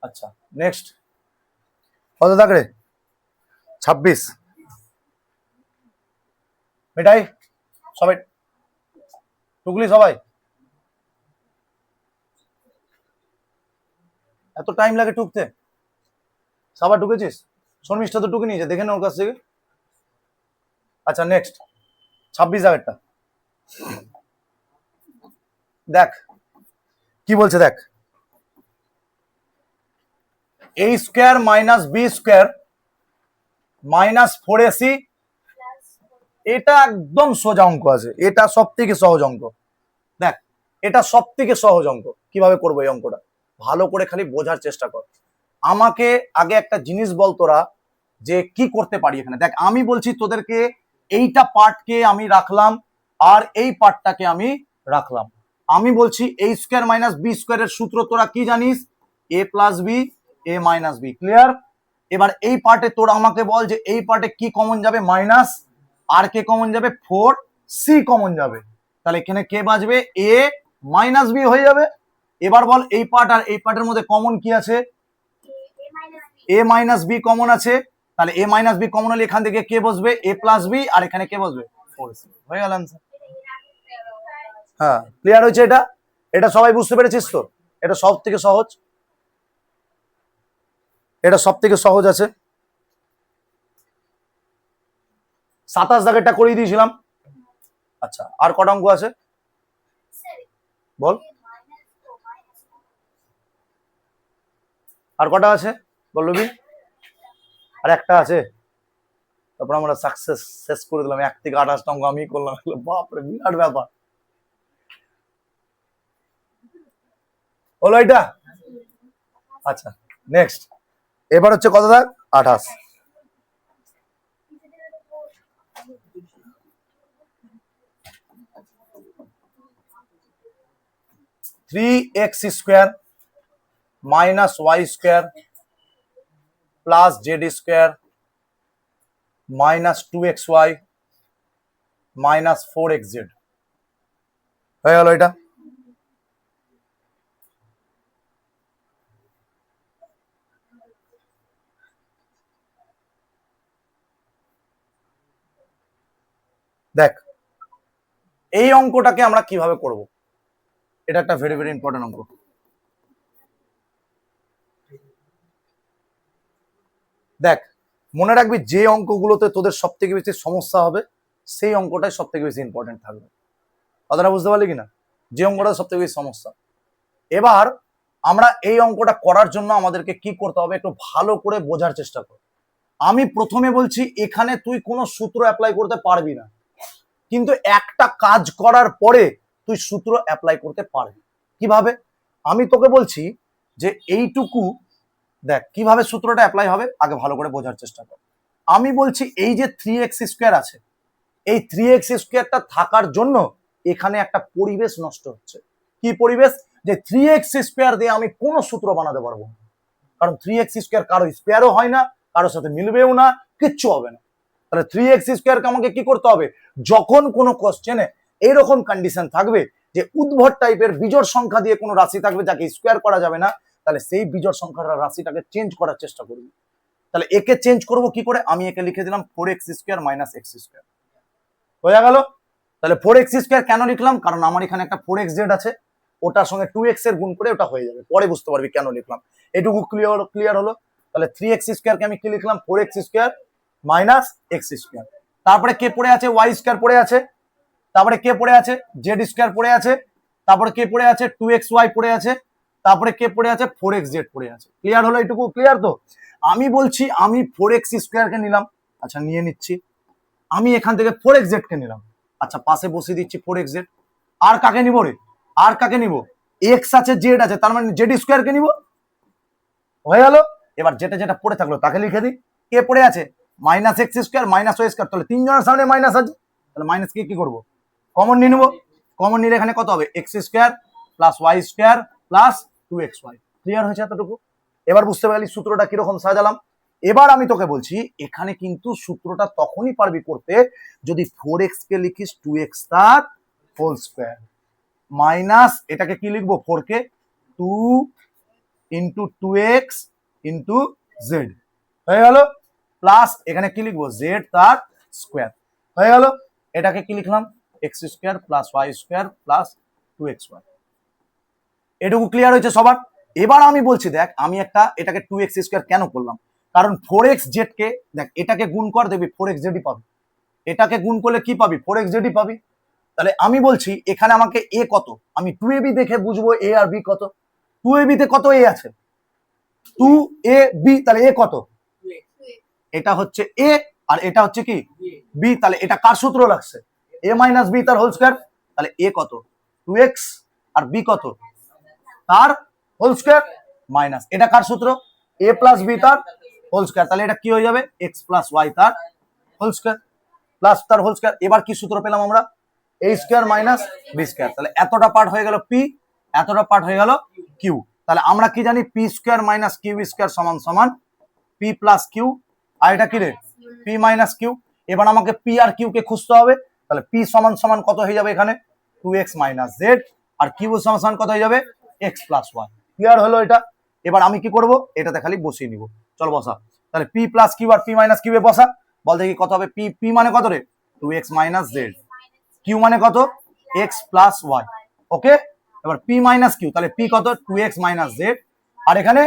আচ্ছা নেক্সট কত থাকবে 26 মেটাই সবাই টুকলি সবাই এত টাইম লাগে টুকতে সবার টুকেছিস শর্মিষ্ঠা তো টুকে নিয়েছে দেখে না ওর কাছ থেকে আচ্ছা নেক্সট 26 আগেরটা দেখ কি বলছে দেখ A square minus B square minus 4ac এটা একদম সোজা অঙ্ক আছে এটা সব থেকে সহজ অঙ্ক দেখ এটা সব থেকে সহজ অঙ্ক কিভাবে করবো এই অঙ্কটা ভালো করে খালি বোঝার চেষ্টা কর আমাকে আগে একটা জিনিস বল তোরা যে কি করতে পারি এখানে দেখ আমি বলছি তোদেরকে এইটা পার্টকে আমি রাখলাম আর এই পার্টটাকে আমি রাখলাম আমি বলছি এ স্কয়ার মাইনাস বি স্কয়ারের সূত্র তোরা কি জানিস এ plus B A minus be clear এবার এই পার্টে তোরা আমাকে বল যে এই পার্টে কি কমন যাবে মাইনাস আর কে কমন যাবে 4c কমন যাবে তাহলে এখানে কে বাঁচবে এ মাইনাস বি হয়ে যাবে এবার বল এই পার্ট আর এই পার্টের মধ্যে কমন কি আছে এ মাইনাস বি কমন আছে তাহলে এ মাইনাস বি কমন হলে এখান থেকে কে বসবে এ প্লাস বি আর এখানে কে বসবে 4c হয়ে গেল आंसर হ্যাঁ ক্লিয়ার হয়েছে এটা এটা সবাই বুঝতে পেরেছিস তো এটা সব থেকে সহজ আছে 27 দাগেরটা করিয়ে দিয়েছিলাম। আচ্ছা, আর কটা অঙ্ক আছে বল, আর কটা আছে বলবি? আর একটা আছে, তারপর আমরা সাকসেস শেষ করে দিলাম। 1 থেকে 28টা অঙ্ক আমি করলাম, বাপরে বিরাট ব্যাপার হলো এটা। আচ্ছা নেক্সট, এবার হচ্ছে কত দাগ? 28। Three X square minus Y square plus Z square minus 2xy minus 4xz হয়ে গেল এটা। দেখ এই অঙ্কটাকে আমরা কিভাবে করব, এটা একটা ভেরি ভেরি ইম্পর্টেন্ট অঙ্ক। দেখ মনে রাখবি যে অঙ্কগুলোতে তোদের সব থেকে বেশি সমস্যা হবে সেই অঙ্কটাই সব থেকে বেশি ইম্পর্টেন্ট থাকবে। কথাটা বুঝতে পারলি কিনা? যে অঙ্কটা সব থেকে বেশি সমস্যা। এবার আমরা এই অঙ্কটা করার জন্য আমাদেরকে কি করতে হবে একটু ভালো করে বোঝার চেষ্টা কর। আমি প্রথমে বলছি এখানে তুই কোনো সূত্র অ্যাপ্লাই করতে পারবি না, কিন্তু একটা কাজ করার পরে তুই সূত্র অ্যাপ্লাই করতে পারবি। কিভাবে? আমি তোকে বলছি যে এইটুকু দেখ কিভাবে সূত্রটা অ্যাপ্লাই হবে, আগে ভালো করে বোঝার চেষ্টা কর। আমি বলছি এই যে 3x স্কোয়ার আছে, এই 3x স্কোয়ারটা থাকার জন্য এখানে একটা পরিবেশ নষ্ট হচ্ছে। কি পরিবেশ? যে 3x স্কোয়ার দিয়ে আমি কোনো সূত্র বানাতে পারবো না, কারণ 3x স্কোয়ার কারো স্কোয়ারও হয় না, কারোর সাথে মিলবেও না, কিচ্ছু হবে না। তাহলে 3x স্কোয়ারকে আমাকে কি করতে হবে? যখন কোনো কোশ্চেনে এইরকম কন্ডিশন থাকবে যে উদ্ভট টাইপের বিজোড় সংখ্যা দিয়ে কোনো রাশি থাকবে যাকে স্কোয়ার করা যাবে না, তাহলে সেই বিজোড় সংখ্যার রাশিটাকে চেঞ্জ করার চেষ্টা করবি। তাহলে একে চেঞ্জ করব কি করে? আমি একে লিখে দিলাম 4x square minus X square, হয়ে গেল। তাহলে 4x স্কোয়ার কেন লিখলাম? কারণ আমার এখানে একটা 4xz আছে, ওটার সঙ্গে 2x এর গুণ করে ওটা হয়ে যাবে, পরে বুঝতে পারবি কেন লিখলাম। এটুকু ক্লিয়ার হলো। তাহলে 3x স্কোয়ারকে আমি কি লিখলাম? 4x square minus X square. তারপরে কে পড়ে আছে? ওয়াই স্কোয়ার পড়ে আছে। তারপরে কে পড়ে আছে? জেড স্কোয়ার পড়ে আছে। তারপরে কে পড়ে আছে? 2xy পড়ে আছে। তারপরে কে পড়ে আছে? 4xz পড়ে আছে। ক্লিয়ার হলো? এটুকু ক্লিয়ার তো? আমি বলছি আমি 4x স্কোয়ারকে নিলাম, আচ্ছা নিয়ে নিচ্ছি। আমি এখান থেকে 4xz কে নিলাম, আচ্ছা পাশে বসিয়ে দিচ্ছি 4xz। আর কাকে নিব রে? আর কাকে নিব? এক্স আছে জেড আছে, তার মানে জেড স্কোয়ার কে নিব, হয়ে গেল। এবার যেটা যেটা পড়ে থাকলো তাকে লিখে দিই। কে পড়ে আছে? Minus X square minus Y square, তাহলে তিনজনের সামনে মাইনাস আছে, তাহলে মাইনাস কে কি করবো? কমন নিয়ে নেবো। কমন নিলে এখানে কত হবে? X square plus Y square plus 2xy। ক্লিয়ার হয়েছে এতটুকু? এবার বুঝতে পারলি সূত্রটা কিরকম সাজালাম। এবার আমি তোকে বলছি এখানে কিন্তু সূত্রটা তখনই পারবি করতে যদি 4x কে লিখিস 2x তার হোল স্কোয়ার মাইনাস এটাকে কি লিখবো? 4 কে 2 ইন্টু 2x ইন্টু জেড, হয়ে গেল। প্লাস এখানে কি লিখবো? জেড তার স্কোয়ার, হয়ে গেল। এটাকে কি লিখলাম? X square plus Y square plus 2xy। এটুকু ক্লিয়ার হয়েছে সবার? এবার আমি বলছি দেখ আমি একটা এটাকে 2x স্কোয়ার কেন করলাম, কারণ 4x জেড কে দেখ এটাকে গুণ কর দেখবি 4x জেডই পাবি, এটাকে গুণ করলে কি পাবি? 4x জেডই পাবি। তাহলে আমি বলছি এখানে আমাকে এ কত, আমি 2ab দেখে বুঝবো এ আর বি কত। 2ab তে কত এ আছে? 2ab, তাহলে এ কত? এটা হচ্ছে এ আর এটা হচ্ছে কি বি, তাহলে এটা কার সূত্র লাগছে? এ মাইনাস বি তার হোল স্কোয়ার। তাহলে এ কত? 2x আর বি কত? তার হোল স্কোয়ার মাইনাস এটা কার সূত্র? এ প্লাস বি তার হোল স্কোয়ার, তাহলে এটা কি হয়ে যাবে? এক্স প্লাস ওয়াই তার হোল স্কোয়ার প্লাস তার হোল স্কোয়ার। এবার কি সূত্র পেলাম আমরা? এ স্কোয়ার মাইনাস বি স্কোয়ার। তাহলে এতটা পার্ট হয়ে গেল পি, এতটা পার্ট হয়ে গেল কিউ। তাহলে আমরা কি জানি? P square minus Q square সমান সমান পি প্লাস কিউ, আর এটা কি রে? P minus Q. এবার আমাকে পি আর কিউ কে খুঁজতে হবে, তাহলে পি সমান সমান কত হয়ে যাবে এখানে? 2x মাইনাস জেড, আর কিউ সমান সমান কত হয়ে যাবে? X plus Y. ক্লিয়ার হলো এটা? এবার আমি কি করব? এটাতে খালি বসিয়ে নিব। চল বসা। তাহলে পি প্লাস কিউ আর পি মাইনাস কিউ এ বসা, বল দেখি কত হবে? পি পি মানে কত রে? 2x মাইনাস জেড, কিউ মানে কত? X plus Y. ওকে, এবার পি মাইনাস কিউ, তাহলে পি কত? 2x মাইনাস জেড, আর এখানে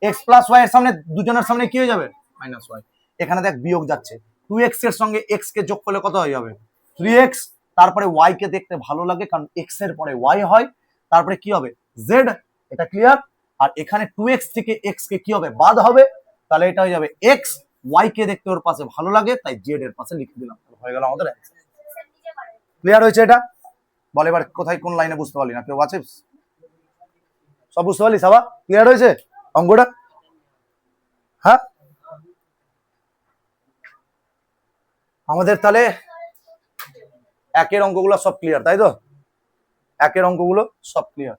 এক্স প্লাস ওয়াই এর সামনে দুজনের সামনে কি হয়ে যাবে? Minus Y. এখানে দেখ বিয়োগ যাচ্ছে, 2x এর সঙ্গে x কে যোগ করলে কত হয়ে যাবে 3x, তারপরে y কে দেখতে ভালো লাগে কারণ x এর পরে y হয়, তারপরে কি হবে z, এটা ক্লিয়ার। আর এখানে 2x থেকে x কে কি হবে বাদ হবে, তাহলে এটা হয়ে যাবে x, y কে দেখতে ওর পাশে ভালো লাগে তাই z এর পাশে লিখে দিলাম, হয়ে গেল আমাদের অ্যান্সার। ক্লিয়ার হয়েছে এটা? বল এবার কোথায় কোন লাইনে বুঝতে পারলি না, কেউ আছে? সব বুঝতে পারলি সাবা? ক্লিয়ার হয়েছে অঙ্কটা? হ্যাঁ, আমাদের তাহলে একের অঙ্কগুলো সব ক্লিয়ার, তাই তো? একের অঙ্কগুলো সব ক্লিয়ার।